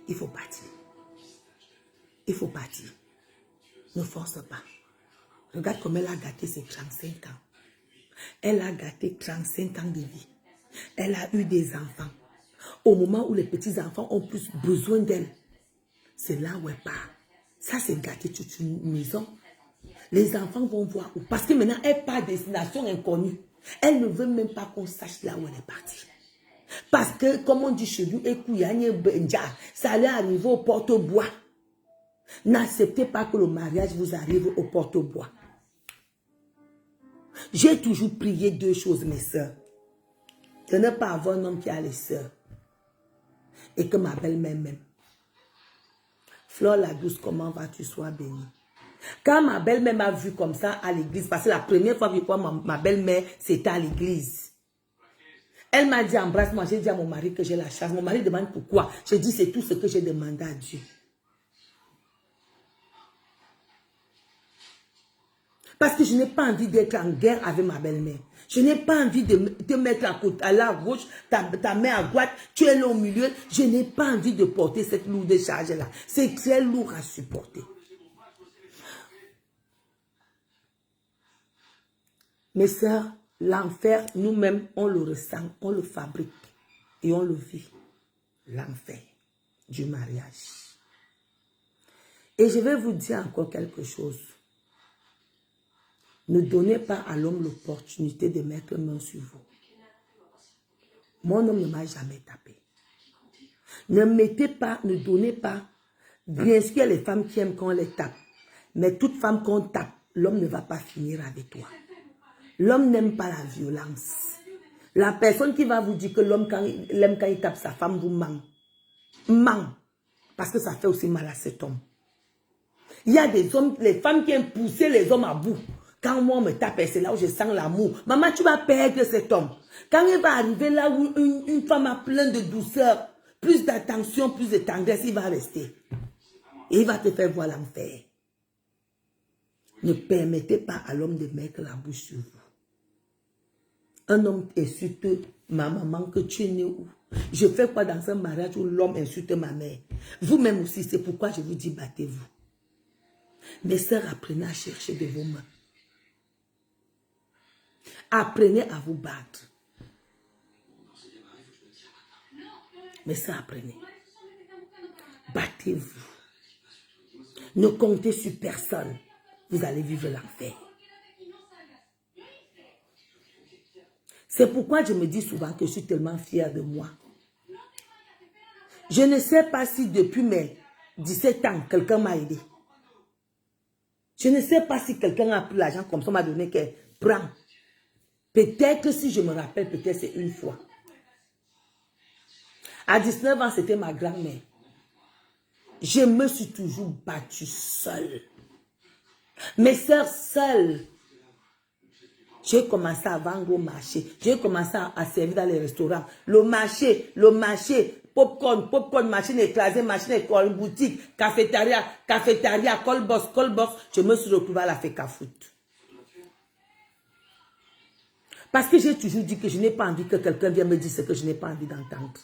Il faut partir. Il faut partir. Ne force pas. Regarde comme elle a gâté ses 35 ans. Elle a gâté 35 ans de vie. Elle a eu des enfants. Au moment où les petits-enfants ont plus besoin d'elle, c'est là où elle part. Ça, c'est gâter toute une maison. Les enfants vont voir où. Parce que maintenant, elle part à destination inconnue. Elle ne veut même pas qu'on sache là où elle est partie. Parce que, comme on dit chez nous, ça allait arriver au porte-bois. N'acceptez pas que le mariage vous arrive au porte-bois. J'ai toujours prié 2 choses, mes sœurs. De ne pas avoir un homme qui a les sœurs. Et que ma belle-mère m'aime. Flore la douce, comment vas-tu, sois bénie. Quand ma belle-mère m'a vu comme ça à l'église, parce que la première fois que je vois ma belle-mère, c'était à l'église. Elle m'a dit embrasse-moi, j'ai dit à mon mari que j'ai la charge. Mon mari demande pourquoi. J'ai dit c'est tout ce que j'ai demandé à Dieu. Parce que je n'ai pas envie d'être en guerre avec ma belle-mère. Je n'ai pas envie de te mettre à la gauche, ta main à droite, tu es là au milieu. Je n'ai pas envie de porter cette lourde charge-là. C'est très lourd à supporter. Mes sœurs, l'enfer, nous-mêmes, on le ressent, on le fabrique et on le vit. L'enfer du mariage. Et je vais vous dire encore quelque chose. Ne donnez pas à l'homme l'opportunité de mettre main sur vous. Mon homme ne m'a jamais tapé. Ne mettez pas, ne donnez pas. Bien sûr, il y a les femmes qui aiment qu'on les tape. Mais toute femme qu'on tape, l'homme ne va pas finir avec toi. L'homme n'aime pas la violence. La personne qui va vous dire que l'homme, quand il tape sa femme, vous ment. Ment. Parce que ça fait aussi mal à cet homme. Il y a des hommes, les femmes qui aiment pousser les hommes à bout. Quand moi on me tape, c'est là où je sens l'amour. Maman, tu vas perdre cet homme. Quand il va arriver là où une femme a plein de douceur, plus d'attention, plus de tendresse, il va rester. Et il va te faire voir l'enfer. Ne permettez pas à l'homme de mettre la bouche sur vous. Un homme insulte ma maman, que tu es né où? Je fais quoi dans un mariage où l'homme insulte ma mère? Vous-même aussi, c'est pourquoi je vous dis battez-vous. Mes sœurs, apprenez à chercher de vos mains. Apprenez à vous battre. Mes sœurs, apprenez. Battez-vous. Ne comptez sur personne. Vous allez vivre l'enfer. C'est pourquoi je me dis souvent que je suis tellement fière de moi. Je ne sais pas si depuis mes 17 ans, quelqu'un m'a aidé. Je ne sais pas si quelqu'un a pris l'argent comme ça, m'a donné qu'elle prend. Peut-être si je me rappelle, peut-être c'est une fois. À 19 ans, c'était ma grand-mère. Je me suis toujours battue seule. Mes soeurs seules. J'ai commencé à vendre au marché. J'ai commencé à servir dans les restaurants. Le marché, popcorn, machine écrasée, machine école, boutique, cafétéria, colbox. Je me suis retrouvée à la FECAFOOT. Parce que j'ai toujours dit que je n'ai pas envie que quelqu'un vienne me dire ce que je n'ai pas envie d'entendre.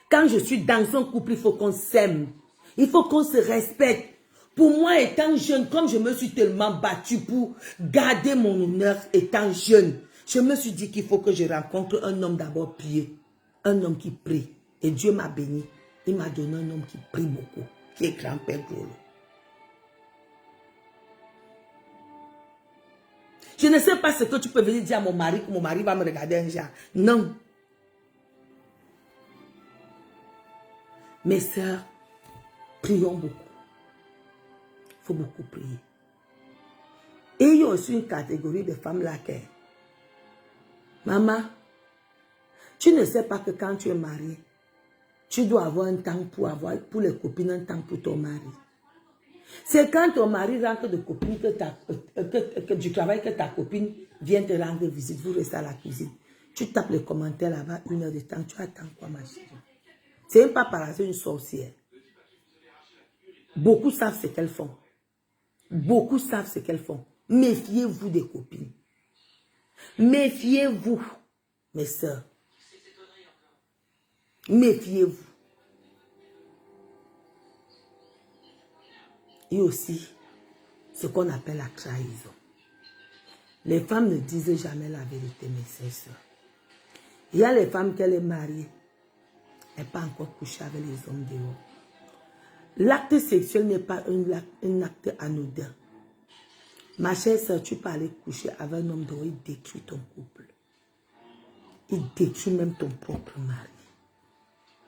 Quand je suis dans un couple, il faut qu'on s'aime. Il faut qu'on se respecte. Pour moi, étant jeune, comme je me suis tellement battue pour garder mon honneur étant jeune, je me suis dit qu'il faut que je rencontre un homme d'abord pieux. Un homme qui prie. Et Dieu m'a béni. Il m'a donné un homme qui prie beaucoup, qui est grand-père Grolo. Je ne sais pas ce que tu peux venir dire à mon mari, que mon mari va me regarder un genre. Non. Mes sœurs, prions beaucoup. Il faut beaucoup prier. Et il y a aussi une catégorie de femmes là qui... Maman, tu ne sais pas que quand tu es mariée, tu dois avoir un temps pour les copines, un temps pour ton mari. C'est quand ton mari rentre de copine que du travail que ta copine vient te rendre visite, vous restez à la cuisine. Tu tapes les commentaires là-bas, 1 heure de temps, tu attends quoi ma chérie? C'est même pas par hasard une sorcière. Beaucoup savent ce qu'elles font. Beaucoup savent ce qu'elles font. Méfiez-vous des copines. Méfiez-vous, mes sœurs. Méfiez-vous. Et aussi, ce qu'on appelle la trahison. Les femmes ne disent jamais la vérité, mes sœurs. Il y a les femmes qu'elle est mariée. Elle n'est pas encore couchée avec les hommes dehors. L'acte sexuel n'est pas un acte anodin. Ma chère soeur, tu peux aller coucher avec un homme dehors, il détruit ton couple. Il détruit même ton propre mari.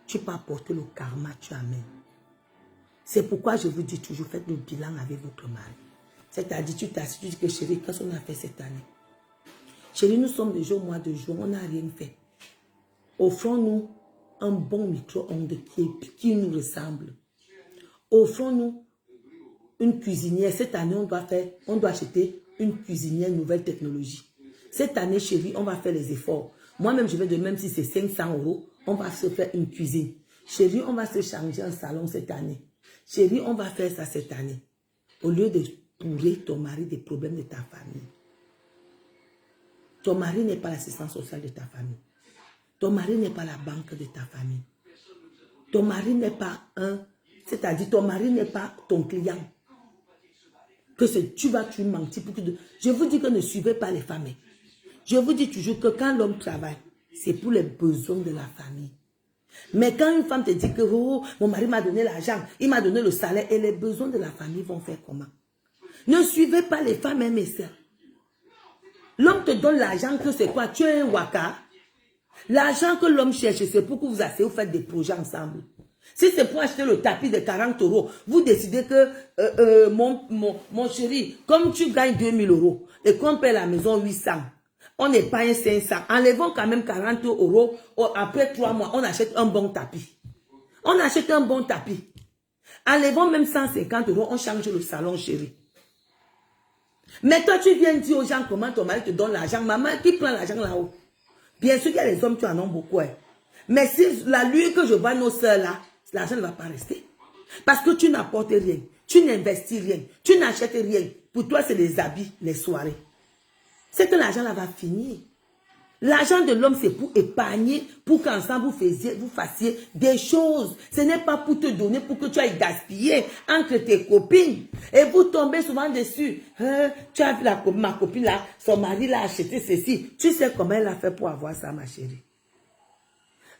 Tu peux apporter le karma, tu amènes. C'est pourquoi je vous dis toujours, faites le bilan avec votre mari. C'est-à-dire, tu t'assieds, tu dis que chérie, qu'est-ce qu'on a fait cette année? Chérie, nous sommes déjà au mois de juin, on n'a rien fait. Offrons-nous un bon micro-ondes qui nous ressemble. Offrons-nous une cuisinière. Cette année, on doit acheter une cuisinière nouvelle technologie. Cette année, chérie, on va faire les efforts. Moi-même, je vais de même si c'est 500 €, on va se faire une cuisine. Chérie, on va se changer un salon cette année. Chérie, on va faire ça cette année. Au lieu de pourrir ton mari des problèmes de ta famille. Ton mari n'est pas l'assistance sociale de ta famille. Ton mari n'est pas la banque de ta famille. Ton mari n'est pas c'est-à-dire ton mari n'est pas ton client. Que tu vas mentir pour que je vous dis que ne suivez pas les femmes. Je vous dis toujours que quand l'homme travaille, c'est pour les besoins de la famille. Mais quand une femme te dit que oh, mon mari m'a donné l'argent, il m'a donné le salaire et les besoins de la famille vont faire comment? Ne suivez pas les femmes, mes soeurs. L'homme te donne l'argent que c'est quoi? Tu es un waka. L'argent que l'homme cherche, c'est pour que vous asseyez, vous faites des projets ensemble. Si c'est pour acheter le tapis de 40 €, vous décidez que mon chéri, comme tu gagnes 2000 € et qu'on paie la maison 800, on épargne 500, enlevons quand même 40 €, après 3 mois, on achète un bon tapis. On achète un bon tapis. Enlevons même 150 €, on change le salon, chéri. Mais toi, tu viens dire aux gens comment ton mari te donne l'argent. Maman, qui prend l'argent là-haut? Bien sûr qu'il y a les hommes qui en ont beaucoup. Hein. Mais si la nuit que je vois nos soeurs là, l'argent ne va pas rester. Parce que tu n'apportes rien. Tu n'investis rien. Tu n'achètes rien. Pour toi, c'est les habits, les soirées. C'est que l'argent là va finir. L'argent de l'homme, c'est pour épargner, pour qu'ensemble vous fassiez des choses. Ce n'est pas pour te donner, pour que tu ailles gaspiller entre tes copines. Et vous tombez souvent dessus. Tu as vu ma copine là, son mari l'a acheté ceci. Tu sais comment elle a fait pour avoir ça, ma chérie.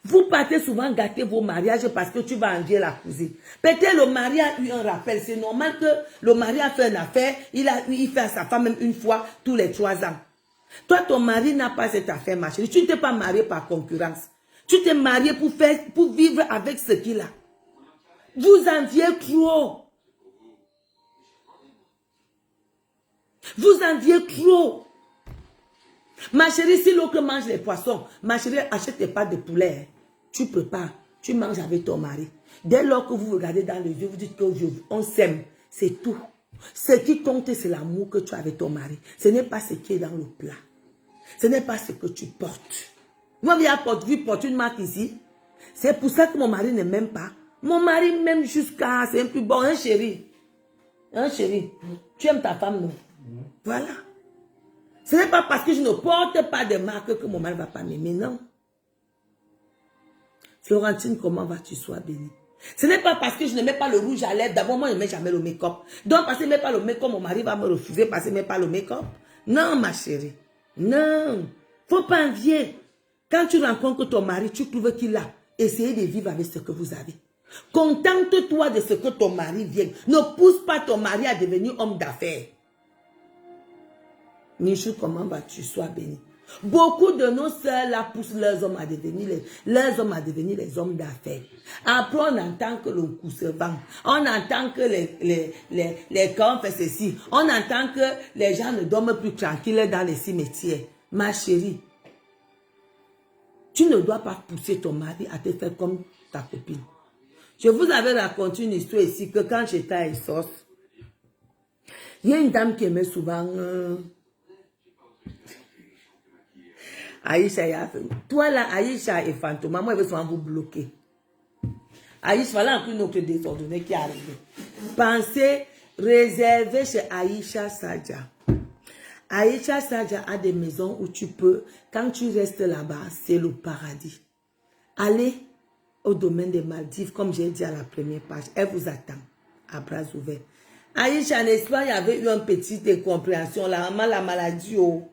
Vous partez souvent gâter vos mariages parce que tu vas envier la cousine. Peut-être le mari a eu un rappel. C'est normal que le mari a fait une affaire. Il fait à sa femme même une fois tous les 3 ans. Toi, ton mari n'a pas cette affaire, ma chérie. Tu ne t'es pas marié par concurrence. Tu t'es marié pour vivre avec ce qu'il a. Vous enviez trop. Vous enviez trop. Ma chérie, si l'autre mange les poissons, ma chérie, achète pas de poulet. Tu prépares, tu manges avec ton mari. Dès lors que vous regardez dans les yeux, vous dites qu'on s'aime. C'est tout. Ce qui compte, c'est l'amour que tu as avec ton mari. Ce n'est pas ce qui est dans le plat. Ce n'est pas ce que tu portes. Moi, je porte une marque ici. C'est pour ça que mon mari ne m'aime pas. Mon mari m'aime jusqu'à... C'est un plus bon, un chéri. Un chéri. Tu aimes ta femme, non? Voilà. Ce n'est pas parce que je ne porte pas de marque que mon mari ne va pas m'aimer, non. Florentine, comment vas-tu? Sois bénie. Ce n'est pas parce que je ne mets pas le rouge à lèvres. D'abord, moi, je ne mets jamais le make-up. Donc, parce que je ne mets pas le make-up, mon mari va me refuser parce qu'il ne met pas le make-up. Non, ma chérie. Non. Faut pas envier. Quand tu rencontres ton mari, tu trouves qu'il a. Essayez de vivre avec ce que vous avez. Contente-toi de ce que ton mari vient. Ne pousse pas ton mari à devenir homme d'affaires. Michou, comment vas-tu? Sois béni. Beaucoup de nos sœurs là poussent leurs hommes à devenir les hommes d'affaires. Après, on entend que le coup se vend. On entend que les camps font ceci. On entend que les gens ne dorment plus tranquilles dans les cimetières. Ma chérie, tu ne dois pas pousser ton mari à te faire comme ta copine. Je vous avais raconté une histoire ici que quand j'étais à Essos, il y a une dame qui aimait souvent... Aïcha, toi là, Aïcha et Fantôme, moi, je vais souvent vous bloquer. Aïcha, voilà un peu notre désordonné qui est arrivé. Pensez réserver chez Aïcha Sadja. Aïcha Sadja a des maisons où tu peux, quand tu restes là-bas, c'est le paradis. Allez au domaine des Maldives, comme j'ai dit à la première page. Elle vous attend à bras ouverts. Aïcha, en Espagne, il y avait eu une petite incompréhension. La maladie, oh.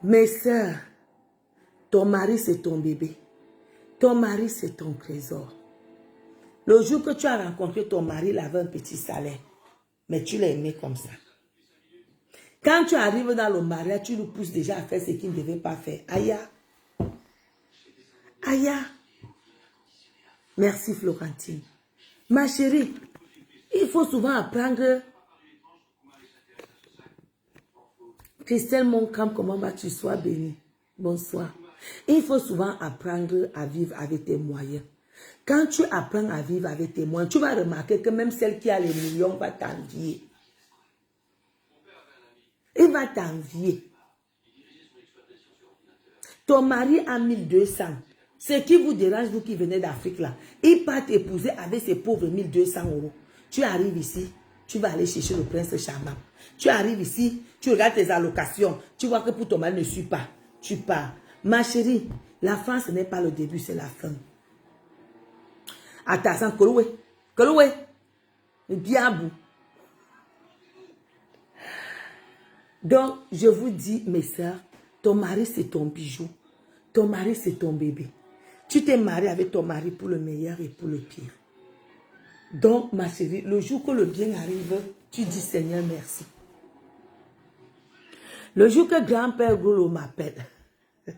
Mes soeurs, ton mari c'est ton bébé. Ton mari c'est ton trésor. Le jour que tu as rencontré ton mari, il avait un petit salaire. Mais tu l'as aimé comme ça. Quand tu arrives dans le mariage, tu le pousses déjà à faire ce qu'il ne devait pas faire. Aya. Aya. Merci Florentine. Ma chérie, il faut souvent apprendre... Christelle Moncam, comment vas-tu? Sois bénie. Bonsoir. Il faut souvent apprendre à vivre avec tes moyens. Quand tu apprends à vivre avec tes moyens, tu vas remarquer que même celle qui a les millions va t'envier. Il va t'envier. Ton mari a 1200. Ce qui vous dérange, vous qui venez d'Afrique là, il part t'épouser avec ses pauvres 1200 €. Tu arrives ici, tu vas aller chercher le prince charmant. Tu arrives ici, tu regardes tes allocations, tu vois que pour ton mari ne suit pas. Tu pars. Ma chérie, la fin, ce n'est pas le début, c'est la fin. Attention, Koloué, bien à bout. Donc, je vous dis, mes soeurs, ton mari, c'est ton bijou. Ton mari, c'est ton bébé. Tu t'es marié avec ton mari pour le meilleur et pour le pire. Donc, ma chérie, le jour que le bien arrive, tu dis, Seigneur, merci. Le jour que grand-père Golo m'appelle,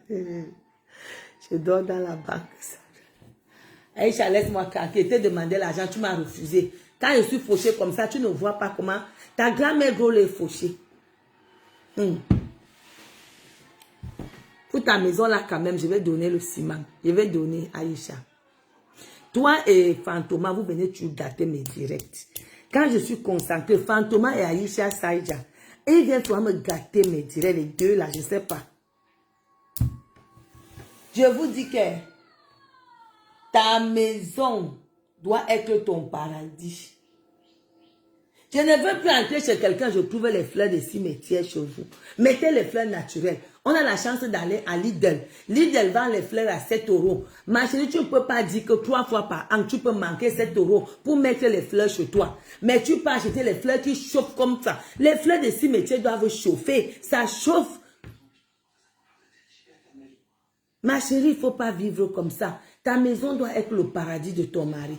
je dors dans la banque. Aïcha, laisse-moi tranquille. Tu t'es demandé l'argent, tu m'as refusé. Quand je suis fauchée comme ça, tu ne vois pas comment ta grand-mère drôle est fauchée. Pour ta maison là quand même, je vais donner le ciment. Je vais donner Aïcha. Toi et Fantoma, vous venez tu gâter mes directs. Quand je suis concentrée, Fantoma et Aïcha Saïdja, ils viennent toi me gâter mes directs, les deux là, je ne sais pas. Je vous dis que ta maison doit être ton paradis. Je ne veux plus entrer chez quelqu'un, je trouve les fleurs de cimetière chez vous. Mettez les fleurs naturelles. On a la chance d'aller à Lidl. Lidl vend les fleurs à 7 €. Ma chérie, tu ne peux pas dire que 3 fois par an, tu peux manquer 7 € pour mettre les fleurs chez toi. Mais tu peux acheter les fleurs qui chauffent comme ça. Les fleurs de cimetière doivent chauffer. Ça chauffe. Ma chérie, il ne faut pas vivre comme ça. Ta maison doit être le paradis de ton mari.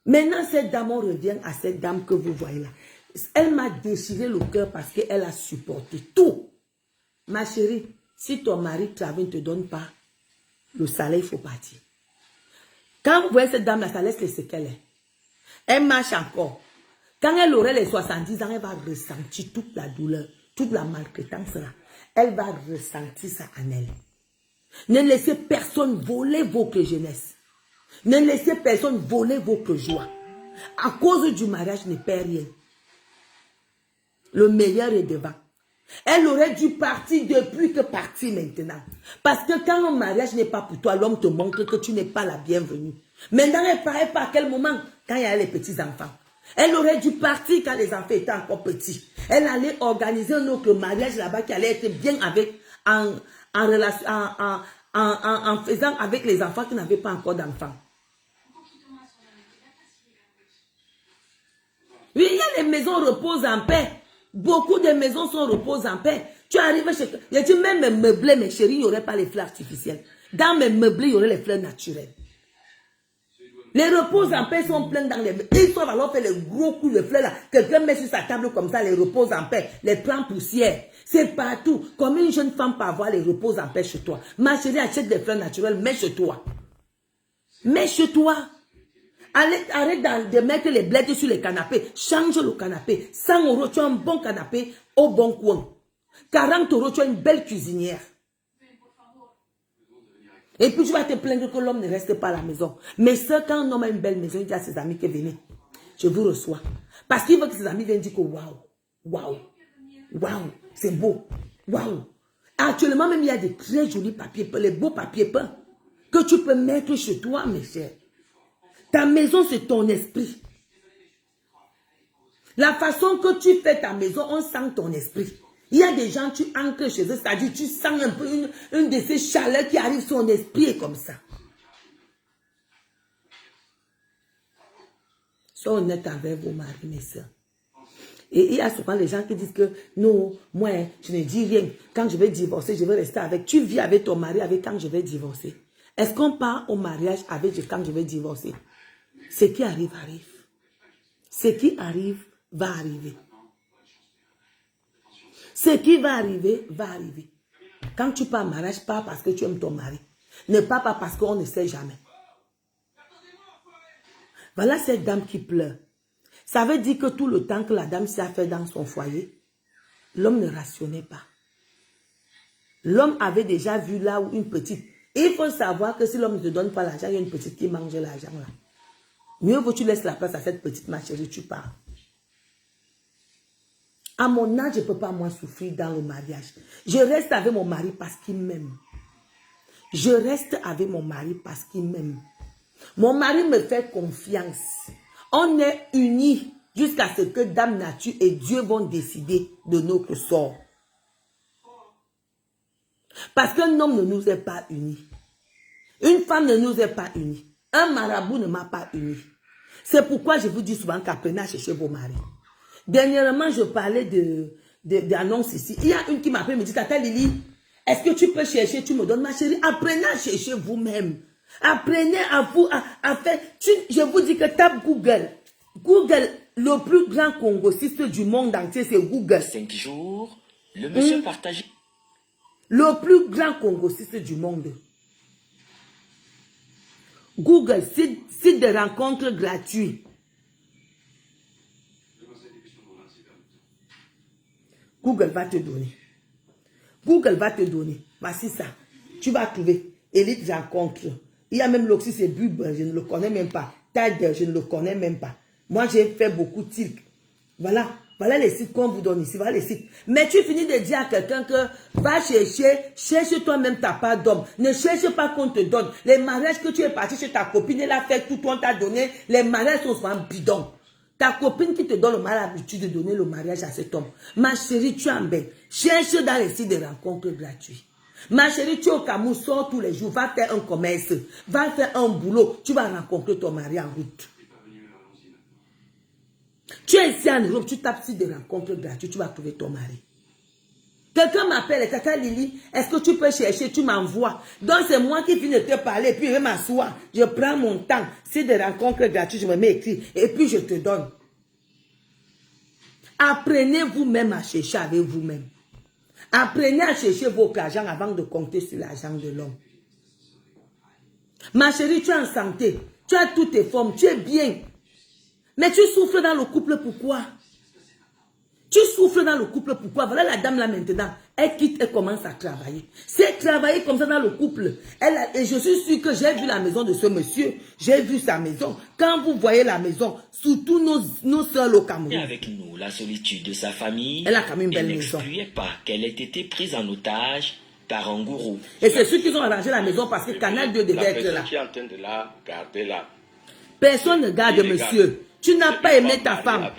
Maintenant, cette dame, on revient à cette dame que vous voyez là. Elle m'a déchiré le cœur parce qu'elle a supporté tout. Ma chérie, si ton mari travaille, ne te donne pas le salaire, il faut partir. Quand vous voyez cette dame-là, ça laisse les séquelles. Elle marche encore. Quand elle aurait les 70 ans, elle va ressentir toute la douleur, toute la maltraitance là. Elle va ressentir ça en elle. Ne laissez personne voler votre jeunesse. Ne laissez personne voler votre joie. À cause du mariage, ne perd rien. Le meilleur est devant. Elle aurait dû partir depuis que partir maintenant. Parce que quand un mariage n'est pas pour toi, l'homme te montre que tu n'es pas la bienvenue. Maintenant, elle paraît pas à quel moment? Quand il y a les petits-enfants. Elle aurait dû partir quand les enfants étaient encore petits. Elle allait organiser un autre mariage là-bas qui allait être bien avec, en faisant avec les enfants qui n'avaient pas encore d'enfants. Oui, il y a les maisons reposent en paix. Beaucoup de maisons sont reposent en paix. Tu arrives chez... Je dis même mes meublés, mes chéris, il n'y aurait pas les fleurs artificielles. Dans mes meublés, il y aurait les fleurs naturelles. Les reposes en paix sont pleins dans les... Ils doivent alors faire les gros coups de fleurs là. Quelqu'un met sur sa table comme ça, les reposes en paix, les plants poussières. C'est partout. Comme une jeune femme peut avoir les reposes en paix chez toi. Ma chérie, achète des fleurs naturelles, mets chez toi. Mets chez toi. Arrête de mettre les blettes sur les canapés. Change le canapé. 100 €, tu as un bon canapé au bon coin. 40 €, tu as une belle cuisinière. Et puis tu vas te plaindre que l'homme ne reste pas à la maison. Mais ça, quand un homme a une belle maison, il dit à ses amis que venez. Je vous reçois. Parce qu'il veut que ses amis viennent dire que waouh, waouh, waouh, c'est beau, waouh. Actuellement, même il y a des très jolis papiers peints, les beaux papiers peints que tu peux mettre chez toi, mes chers. Ta maison, c'est ton esprit. La façon que tu fais ta maison, on sent ton esprit. Il y a des gens, tu ancres chez eux, c'est-à-dire tu sens un peu une de ces chaleurs qui arrive sur ton esprit et comme ça. Sois honnête avec vos maris, mes soeurs. Et il y a souvent les gens qui disent que non, moi, je ne dis rien. Quand je vais divorcer, je vais rester avec. Tu vis avec ton mari avec quand je vais divorcer. Est-ce qu'on part au mariage avec quand je vais divorcer? Ce qui arrive, arrive. Ce qui arrive, va arriver. Ce qui va arriver, va arriver. Quand tu pars au mariage, pars parce que tu aimes ton mari. Ne pars pas parce qu'on ne sait jamais. Voilà cette dame qui pleure. Ça veut dire que tout le temps que la dame s'est fait dans son foyer, l'homme ne rationnait pas. L'homme avait déjà vu là où une petite. Il faut savoir que si l'homme ne te donne pas l'argent, il y a une petite qui mange l'argent là. Mieux vaut tu laisses la place à cette petite, ma chérie, tu pars. À mon âge, je ne peux pas moi souffrir dans le mariage. Je reste avec mon mari parce qu'il m'aime. Je reste avec mon mari parce qu'il m'aime. Mon mari me fait confiance. On est unis jusqu'à ce que Dame Nature et Dieu vont décider de notre sort. Parce qu'un homme ne nous est pas unis. Une femme ne nous est pas unie. Un marabout ne m'a pas unis. C'est pourquoi je vous dis souvent qu'apprenez à chercher vos maris. Dernièrement, je parlais d'annonces ici. Il y a une qui m'appelle et me dit, Tata Lily, est-ce que tu peux chercher, tu me donnes, ma chérie? Apprenez à chercher vous-même. Apprenez à vous, à faire. Je vous dis que tape Google. Google, le plus grand congociste du monde entier, c'est Google. 5 jours, le monsieur partage. Le plus grand congociste du monde. Google, site de rencontres gratuits. Google va te donner. Google va te donner. Voici ça. Tu vas trouver Élite Rencontre. Il y a même l'Oxys et Bub, je ne le connais même pas. Tag, je ne le connais même pas. Moi, j'ai fait beaucoup de sites. Voilà. Voilà les sites qu'on vous donne ici. Voilà les sites. Mais tu finis de dire à quelqu'un que va cherche toi-même ta part d'homme. Ne cherche pas qu'on te donne. Les mariages que tu es parti chez ta copine, elle a fait tout, on t'a donné. Les mariages sont souvent bidons. Ta copine qui te donne le mal l'habitude de donner le mariage à cet homme. Ma chérie, tu es en belle. Cherche dans les sites de rencontres gratuits. Ma chérie, tu es au Cameroun, sors tous les jours, va faire un commerce, va faire un boulot, tu vas rencontrer ton mari en route. Tu es ici en Europe, tu tapes site de rencontres gratuits, tu vas trouver ton mari. Quelqu'un m'appelle, Tata Lily, est-ce que tu peux chercher, tu m'envoies. Donc c'est moi qui viens de te parler, puis je vais m'asseoir, je prends mon temps, site de rencontres gratuits, je me mets écrit, et puis je te donne. Apprenez vous-même à chercher avec vous-même. Apprenez à chercher votre argent avant de compter sur l'argent de l'homme. Ma chérie, tu es en santé, tu as toutes tes formes, tu es bien. Mais tu souffres dans le couple, pourquoi? Tu souffres dans le couple, pourquoi? Voilà la dame là maintenant, elle quitte, elle commence à travailler. C'est travailler comme ça dans le couple. Et je suis sûre que j'ai vu la maison de ce monsieur, j'ai vu sa maison. Quand vous voyez la maison, surtout nos soeurs au Cameroun. Avec nous, la solitude de sa famille, elle a quand même une belle maison. Elle n'excluait pas qu'elle ait été prise en otage par un gourou. Et c'est ceux qui ont arrangé la maison parce que Canal 2 devait être là. Qui est en train de la garder là. Personne ne garde, monsieur. Tu n'as pas aimé ta femme.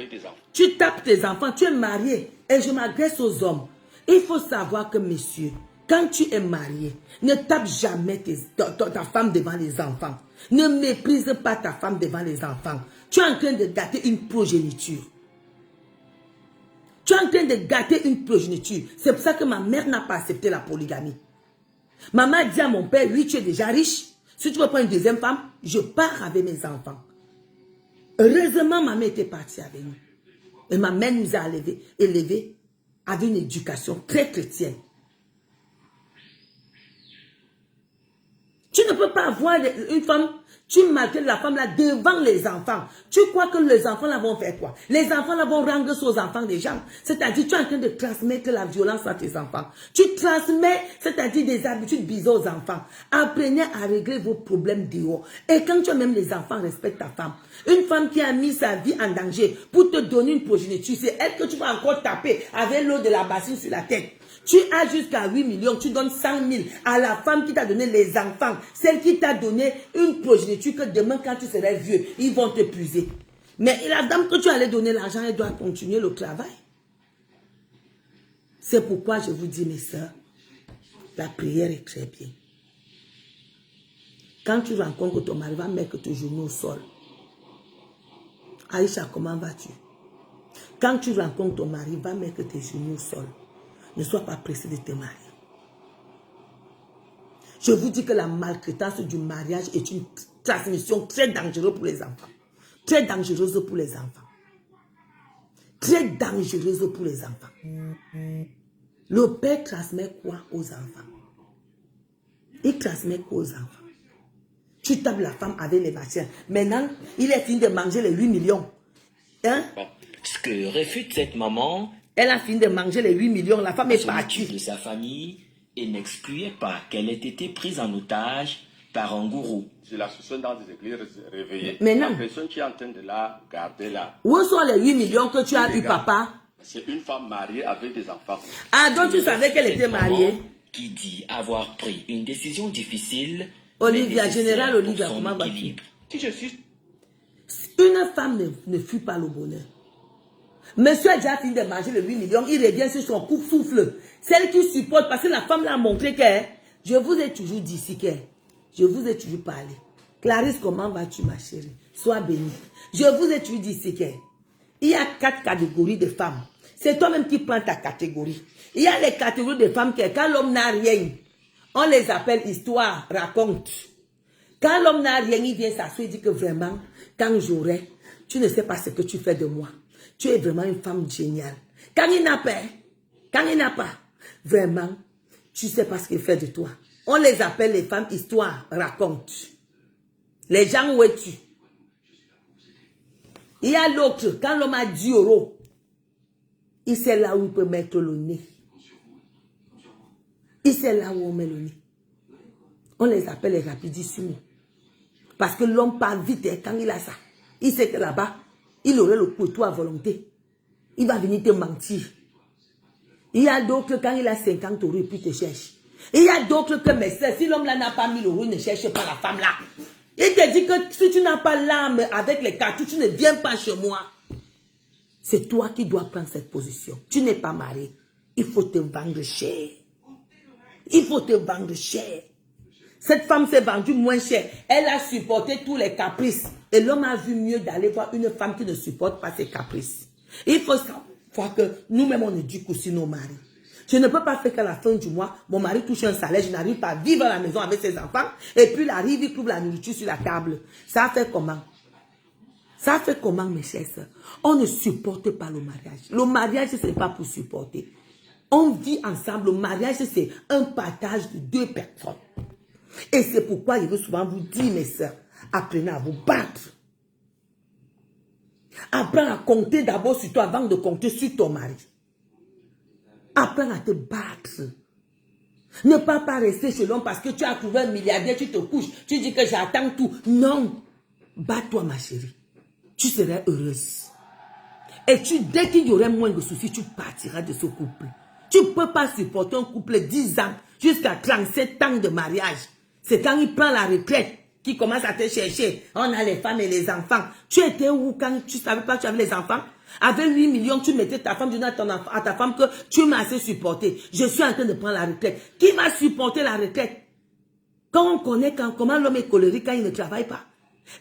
Tu tapes tes enfants, tu es marié. Et je m'adresse aux hommes. Il faut savoir que, monsieur, quand tu es marié, ne tape jamais ta femme devant les enfants. Ne méprise pas ta femme devant les enfants. Tu es en train de gâter une progéniture. Tu es en train de gâter une progéniture. C'est pour ça que ma mère n'a pas accepté la polygamie. Maman dit à mon père, oui, tu es déjà riche. Si tu veux prendre une deuxième femme, je pars avec mes enfants. Heureusement, ma mère était partie avec nous. Et ma mère nous a élevés avec une éducation très chrétienne. Tu ne peux pas avoir une femme, tu maltraites la femme là devant les enfants. Tu crois que les enfants là vont faire quoi? Les enfants là vont rendre ça aux enfants des gens. C'est-à-dire, tu es en train de transmettre la violence à tes enfants. Tu transmets, c'est-à-dire des habitudes bizarres aux enfants. Apprenez à régler vos problèmes dehors. Et quand tu as même les enfants, respecte ta femme. Une femme qui a mis sa vie en danger pour te donner une progéniture, c'est elle que tu vas encore taper avec l'eau de la bassine sur la tête. Tu as jusqu'à 8 millions, tu donnes 100 000 à la femme qui t'a donné les enfants. Celle qui t'a donné une progéniture que demain, quand tu seras vieux, ils vont te puiser. Mais la dame que tu allais donner l'argent, elle doit continuer le travail. C'est pourquoi je vous dis, mes soeurs, la prière est très bien. Quand tu rencontres ton mari, va mettre tes genoux au sol. Aïcha, comment vas-tu? Quand tu rencontres ton mari, va mettre tes genoux au sol. Ne sois pas pressé de te marier. Je vous dis que la maltraitance du mariage est une transmission très dangereuse pour les enfants. Très dangereuse pour les enfants. Très dangereuse pour les enfants. Le père transmet quoi aux enfants? Il transmet quoi aux enfants? Tu tapes la femme avec les matières. Maintenant, il est fini de manger les 8 millions. Hein? Ce que réfute cette maman, elle a fini de manger les 8 millions. La femme est partie de sa famille et n'excluait pas qu'elle ait été prise en otage par un gourou. C'est la soupçonne dans des églises réveillées. Mais non. La personne qui est en train de la garder là. Où sont les 8 millions que tu as eu, papa? C'est une femme mariée avec des enfants. Ah, donc tu savais qu'elle était mariée? Qui dit avoir pris une décision difficile. Olivia, général Olivia, comment vas-tu? Si je suis... Une femme ne fuit pas le bonheur. Monsieur a déjà fini de manger les 8 millions, il revient sur son coup souffle. Celle qui supporte, parce que la femme l'a montré que je vous ai toujours dit ici que je vous ai toujours parlé. Clarisse, comment vas-tu, ma chérie? Sois bénie. Je vous ai toujours dit ici que il y a 4 catégories de femmes. C'est toi-même qui prends ta catégorie. Il y a les catégories de femmes que quand l'homme n'a rien, on les appelle histoire, raconte. Quand l'homme n'a rien, il vient s'asseoir et dit que vraiment, quand j'aurai, tu ne sais pas ce que tu fais de moi. Tu es vraiment une femme géniale. Quand il n'a pas, vraiment, tu ne sais pas ce qu'il fait de toi. On les appelle les femmes histoire, raconte. Les gens, où es-tu? Il y a l'autre, quand l'homme a 10 euros, il sait là où il peut mettre le nez. Il sait là où on met le nez. On les appelle les rapidissimes. Parce que l'homme part vite hein, quand il a ça. Il sait que là-bas, il aurait le couteau à volonté. Il va venir te mentir. Il y a d'autres, quand il a 50 euros, et puis te cherche. Il y a d'autres que, mais si l'homme là n'a pas 1000 euros, il ne cherche pas la femme là. Il te dit que si tu n'as pas l'âme avec les cartouches, tu ne viens pas chez moi. C'est toi qui dois prendre cette position. Tu n'es pas marié. Il faut te vendre cher. Il faut te vendre cher. Cette femme s'est vendue moins cher. Elle a supporté tous les caprices. Et l'homme a vu mieux d'aller voir une femme qui ne supporte pas ses caprices. Il faut savoir que nous-mêmes, on éduque aussi nos maris. Je ne peux pas faire qu'à la fin du mois, mon mari touche un salaire, je n'arrive pas à vivre à la maison avec ses enfants. Et puis il arrive, il trouve la nourriture sur la table. Ça fait comment? Ça fait comment, mes chers sœurs? On ne supporte pas le mariage. Le mariage, ce n'est pas pour supporter. On vit ensemble. Le mariage, c'est un partage de 2 personnes. Et c'est pourquoi je veux souvent vous dire, mes sœurs, apprenez à vous battre. Apprends à compter d'abord sur toi avant de compter sur ton mari. Apprends à te battre. Ne pas rester chez l'homme parce que tu as trouvé un milliardaire, tu te couches, tu dis que j'attends tout. Non. Bats-toi, ma chérie. Tu seras heureuse. Et dès qu'il y aurait moins de soucis, tu partiras de ce couple. Tu ne peux pas supporter un couple 10 ans jusqu'à 37 ans de mariage. C'est quand il prend la retraite qu'il commence à te chercher. On a les femmes et les enfants. Tu étais où quand tu ne savais pas que tu avais les enfants? Avec 8 millions, tu mettais ta femme, tu dis à ta femme que tu m'as assez supporté. Je suis en train de prendre la retraite. Qui va supporter la retraite? Quand on connaît comment l'homme est colérique quand il ne travaille pas.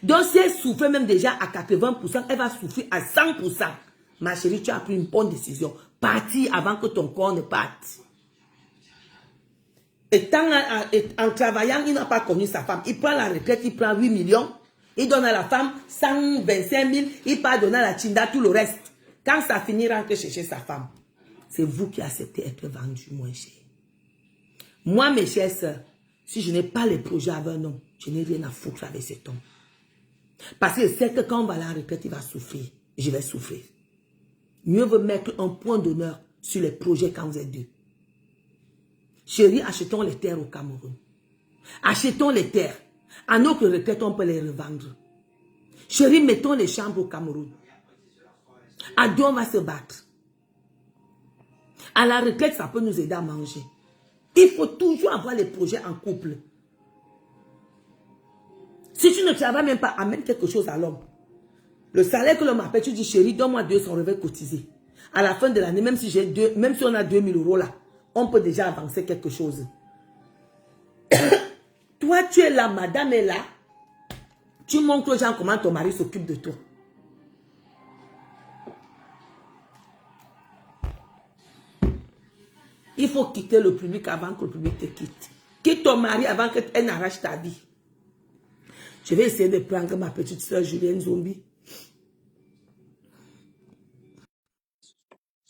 Donc si elle souffre même déjà à 80%, elle va souffrir à 100%. Ma chérie, tu as pris une bonne décision. Partir avant que ton corps ne parte. Et en travaillant, il n'a pas connu sa femme. Il prend la retraite, il prend 8 millions. Il donne à la femme 125 000. Il part donner à la Chinda tout le reste. Quand ça finira, il rentre chercher sa femme. C'est vous qui acceptez d'être vendu moins cher. Moi, mes chères sœurs, si je n'ai pas les projets avec un homme, je n'ai rien à foutre avec cet homme. Parce que c'est que quand on va à la retraite, il va souffrir. Je vais souffrir. Mieux vaut mettre un point d'honneur sur les projets quand vous êtes deux. Chérie, achetons les terres au Cameroun. Achetons les terres. À notre retraite, on peut les revendre. Chérie, mettons les chambres au Cameroun. À deux, on va se battre. À la retraite, ça peut nous aider à manger. Il faut toujours avoir les projets en couple. Si tu ne travailles même pas, amène quelque chose à l'homme. Le salaire que l'homme appelle, tu dis, chérie, donne-moi 200 euros, je vais cotiser. À la fin de l'année, même si on a 2000 euros là, on peut déjà avancer quelque chose. Toi, tu es là, madame est là. Tu montres aux gens comment ton mari s'occupe de toi. Il faut quitter le public avant que le public te quitte. Quitte ton mari avant qu'elle n'arrache ta vie. Je vais essayer de prendre ma petite soeur Julienne Zombie.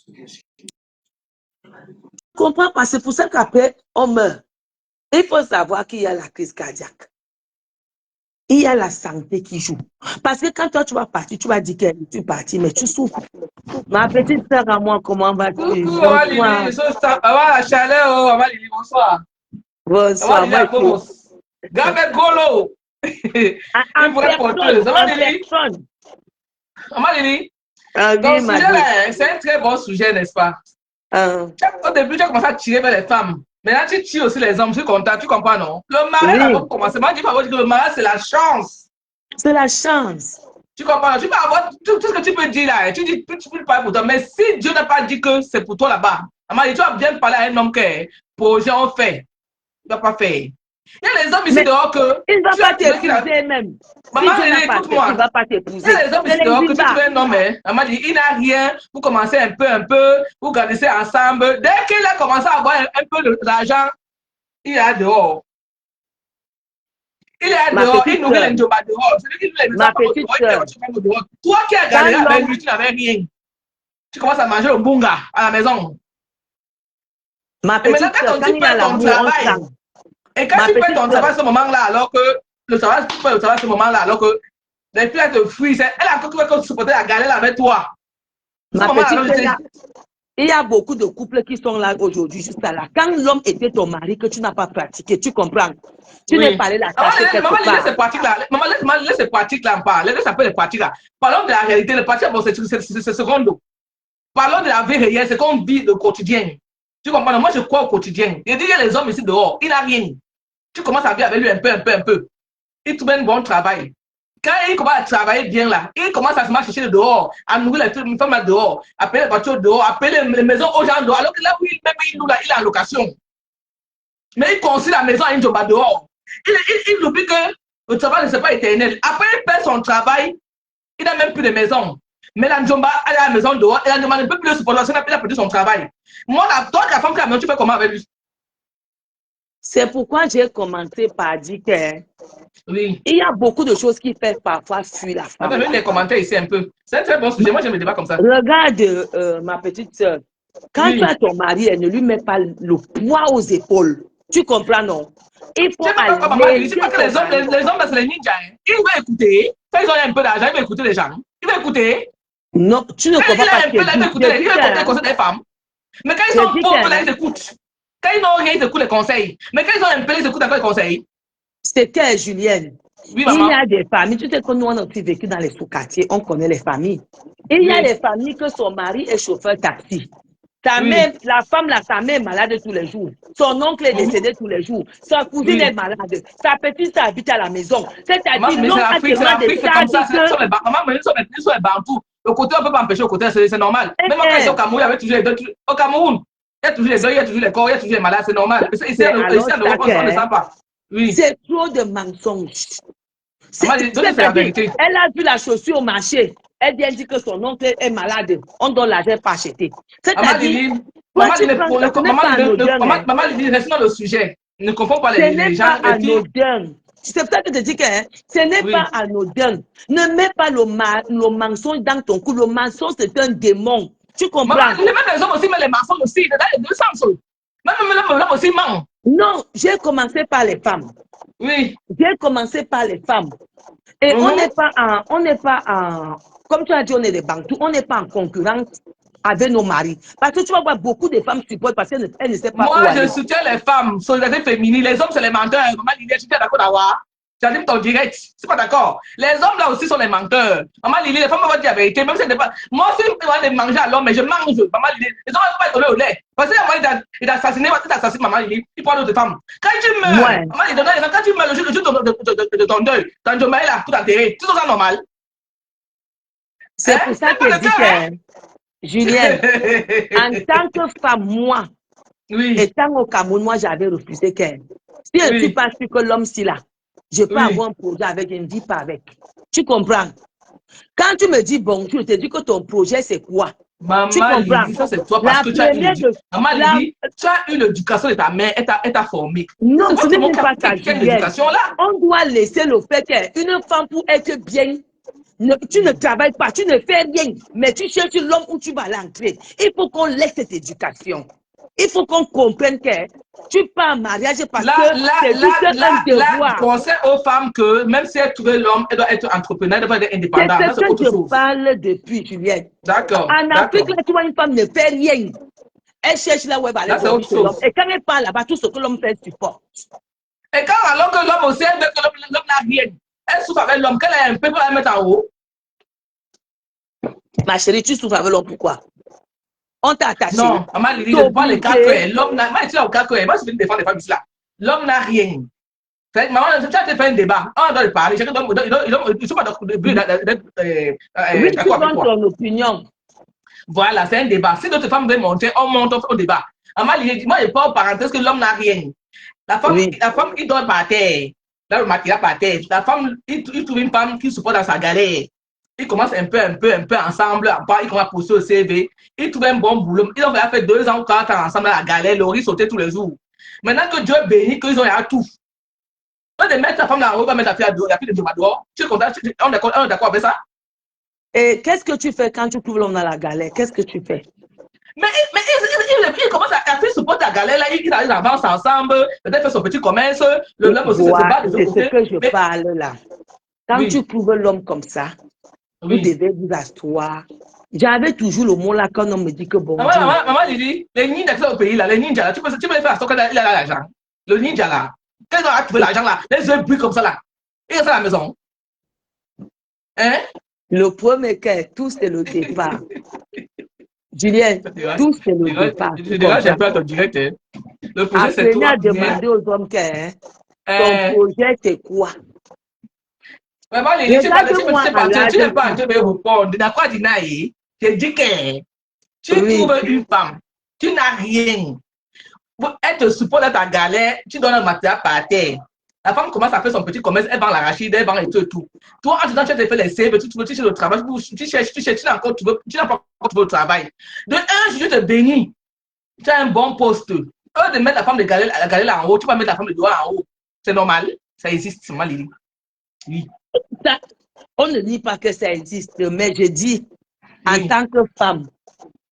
Je comprends pas, c'est pour ça qu'après, on meurt. Il faut savoir qu'il y a la crise cardiaque. Il y a la santé qui joue. Parce que quand toi, tu vas partir, tu vas dire que tu es parti, mais tu souffres. Ma petite soeur à moi, comment vas-tu? Bonsoir, Lili. La chaleur, maman Lili, bonsoir. Bonsoir, moi. Gabet Golo. Une vraie porteuse. Maman Lili. Donc, sujet, c'est un très bon sujet, n'est-ce pas? Au début, tu as commencé à tirer vers les femmes. Maintenant, tu tires aussi les hommes. Tu comprends, non? Le mariage, avant de commencer, moi, je dis que le mariage, c'est la chance. C'est la chance. Tu comprends? Tu peux avoir tout ce que tu peux dire là. Tu dis, tu peux parler pour toi. Mais si Dieu n'a pas dit que c'est pour toi là-bas, tu vas bien parler à un homme que projet on fait. Il ne va pas faire. Il y a les hommes ici dehors que. Il ne va pas t'épouser même. Maman, écoute-moi. Il ne va pas t'épouser. Il y a les hommes ici dehors que si tu veux un homme, maman dit, il n'a rien. Vous commencez un peu, vous grandissez ensemble. Dès qu'il a commencé à avoir un peu d'argent, il est dehors. Il est dehors, il nourrit les njobas dehors. C'est lui qui nourrit les njobas dehors. Toi qui as gagné avec lui, tu n'avais rien. Tu commences à manger le bunga à la maison. Ma petite soeur, quand tu fais ton travail, et quand tu fais ton travail à ce moment-là, alors que le travail, tu fais le travail à ce moment-là, alors que les filles, elles te fuient. Elle a encore que supporter la galère avec toi. Ma petite, il y a beaucoup de couples qui sont là aujourd'hui, jusqu'à là. Quand l'homme était ton mari, que tu n'as pas pratiqué, tu comprends? Tu n'es pas allé la chercher quelque maman, part. laisse ces pratiques-là. Maman, laisse ces pratiques-là en parler. Laisse un peu les pratiques-là. Parlons de la réalité. Les pratiques, bon, c'est secondo. Parlons de la vie réelle, c'est qu'on vit le quotidien. Tu comprends? Moi, je crois au quotidien. Je dis, il y a les hommes ici dehors, il n'a rien. Tu commences à vivre avec lui un peu. Il trouve un bon travail. Quand il commence à travailler bien là, il commence à se marcher chercher dehors, à nourrir les femmes là dehors, à payer les voitures dehors, à payer les maisons aux gens dehors. Alors que là où il est en location. Mais il construit la maison à une job dehors. Il oublie que le travail ne c'est pas éternel. Après, il perd son travail, il n'a même plus de maison. Mais la Njomba, elle est à la maison dehors, et la Njomba ne peut plus le supporter, il a perdu son travail. Moi, toi, la femme qui a maison, tu fais comment avec lui? C'est pourquoi j'ai commencé par dire que oui. Il y a beaucoup de choses qui peuvent parfois fuir la femme. Attends, les commentaires ici un peu. C'est un très bon sujet. Moi, j'aime les débats comme ça. Regarde, ma petite soeur. Quand tu as ton mari, elle ne lui met pas le poids aux épaules. Tu comprends, non? Il faut aller. Je sais pas que les hommes, c'est les ninjas. Hein. Ils vont écouter. Quand ils ont un peu d'argent, ils vont écouter les gens. Ils vont écouter. Non, tu ne comprends pas. Il va écouter les conseils des femmes. Mais quand ils sont pauvres, là, ils écoutent. Quand ils n'ont rien, ils écoutent les conseils. Mais quand ils ont un peu, ils écoutent encore les conseils. C'est que, Julienne, oui, maman. Il y a des familles, tu sais que nous, on a aussi vécu dans les sous-quartiers, on connaît les familles. Il y a des familles que son mari est chauffeur taxi. Ta mère, la femme, sa mère est malade tous les jours. Son oncle est décédé tous les jours. Sa cousine est malade. Sa petite habite à la maison. C'est-à-dire, non, actuellement, des comme ça. Maman, mais nous sommes les Bantous. Le côté, on ne peut pas empêcher le côté, c'est normal. Même quand ils sont au Cameroun, il y avait toujours les deux. Au Cameroun, il y a toujours les deux, il y a toujours les corps, il y a toujours les malades, c'est normal. Ici, on ne sait pas. Oui. C'est trop de mensonges. La vérité. Elle a vu la chaussure au marché. Elle vient dire que son oncle est malade. On doit l'argent pas acheter. C'est-à-dire, maman Lili, reste dans le sujet. Ne confonds pas les gens. C'est pour ça que je te dis que ce n'est pas anodin. Ne mets pas le mensonge dans ton cou. Le mensonge, c'est un démon. Tu comprends? Maman, les hommes aussi, mais les mensonges aussi. Dans les deux sens. Même l'homme aussi ment. Non, j'ai commencé par les femmes. Oui. J'ai commencé par les femmes. Et on n'est pas en, comme tu as dit, on est des Bantous, on n'est pas en concurrence avec nos maris. Parce que tu vas voir beaucoup de femmes supportent parce qu'elles ne savent pas. Moi, je soutiens les femmes, solidarité féminine. Les hommes, c'est les menteurs. Maman Lili, je suis d'accord d'avoir. J'anime ton direct. C'est pas d'accord. Les hommes, là aussi, sont les menteurs. Maman Lili, les femmes vont dire la vérité. Même si c'est pas. Moi aussi, je vais manger à l'homme, mais je mange. Maman Lili, les hommes ne vont pas donner au lait. Parce que il a assassiné, il assassine Maman Lili. Il parle d'autres femmes. Quand tu meurs, Maman Lili, quand tu meurs le jour de ton deuil, quand tu meurs là, tout enterré, tout ça normal. C'est pour ça que je dis que, Julienne, en tant que femme, moi, étant au Cameroun, moi, j'avais refusé qu'elle. Si je ne suis pas sûre que l'homme, si là, je peux avoir un projet avec, je ne vis pas avec. Tu comprends? Quand tu me dis bon, je te dis que ton projet, c'est quoi? Maman tu comprends? Lili, ça c'est toi parce que tu as eu l'éducation de ta mère, elle t'a formé. Non, ce n'est pas ta éducation là. On doit laisser le fait qu'une femme pour être bien, tu ne travailles pas, tu ne fais rien, mais tu cherches l'homme où tu vas l'entrer. Il faut qu'on laisse cette éducation. Il faut qu'on comprenne que tu pars en mariage parce que c'est juste un devoir. Je conseille aux femmes que même si elles trouvent l'homme, elle doit être entrepreneur, elle doit être indépendante. C'est ce que je parle depuis, Juliette. D'accord. En Afrique, là, tu vois, une femme ne fait rien. Elle cherche là où elle va aller voir l'homme. Et quand elle part là-bas, tout ce que l'homme fait supporte. Et quand alors que l'homme aussi, elle veut que l'homme n'a rien. Elle souffre avec l'homme, qu'elle a un peu pour la mettre en haut. Ma chérie, tu souffres avec l'homme, pourquoi? On t'a attaché. Non, maman Lili, je vois les cas que l'homme n'a. Moi, je suis là au cas que moi, je viens de défendre les femmes ici là. L'homme n'a rien. Maman, tu as fait un débat. On doit le parler. Chacun doit. Ils ne sont pas d'accord avec toi. ton opinion. Voilà, c'est un débat. Si d'autres femmes veulent monter, on monte au débat. Maman Lili, moi, je parle en parenthèse que l'homme n'a rien. La femme, il dort par terre. Là, le maquillage par terre. La femme, il trouve une femme qui supporte dans sa galère. Ils commencent un peu ensemble. Ils commencent à pousser au CV. Ils trouvent un bon boulot. Ils ont fait 2 ans ou 4 ans ensemble à la galère. Le riz sautait tous les jours. Maintenant que Dieu bénit, qu'ils ont à tout. On va mettre ta femme dans la robe, on va mettre ta fille à dos, la fille de dehors. Tu es content? On est d'accord avec ça? Et qu'est-ce que tu fais quand tu trouves l'homme dans la galère? Qu'est-ce que tu fais? il commence à faire support à galère là, ils avancent ensemble, peut-être fait son petit commerce, l'homme aussi se bat de ce C'est ce côté. que je parle là. Quand Oui. tu trouves l'homme comme ça, vous Oui. devez vous asseoir. J'avais toujours le mot là quand on me dit que bon Dieu. Maman Lily, les ninjas au pays là, les ninjas là, tu peux les faire à ce qu'il a l'argent. Le ninja là, quand il a trouvé l'argent là, les yeux brillent comme ça là. Il reste à la maison. Hein? Le premier cas, tout c'est le départ. Julien, tout c'est le départ. Je dirais, j'ai peur de direct. Le projet c'est Apprenez toi. à demander aux hommes que Hein? ton projet c'est quoi? Maman Lily, tu Regarde-moi à n'es pas en l'âge. train de me répondre. D'accord, Dinaï? J'ai dit que tu Oui. trouves une femme, tu n'as rien. Elle te supporte dans ta galère, tu donnes un matériel par terre. La femme commence à faire son petit commerce, elle vend l'arachide, elle vend et tout et tout. Toi, en dedans, tu as fait les CV, tu cherches le travail, tu cherches, tu n'as pas encore trouvé le travail. De un, je te bénis. Tu as un bon poste. Eux de mettre la femme de galère là en haut, tu vas mettre la femme de doigt en haut. C'est normal. Ça existe, c'est mal. Oui. Ça, on ne dit pas que ça existe, mais je dis, en Oui. tant que femme,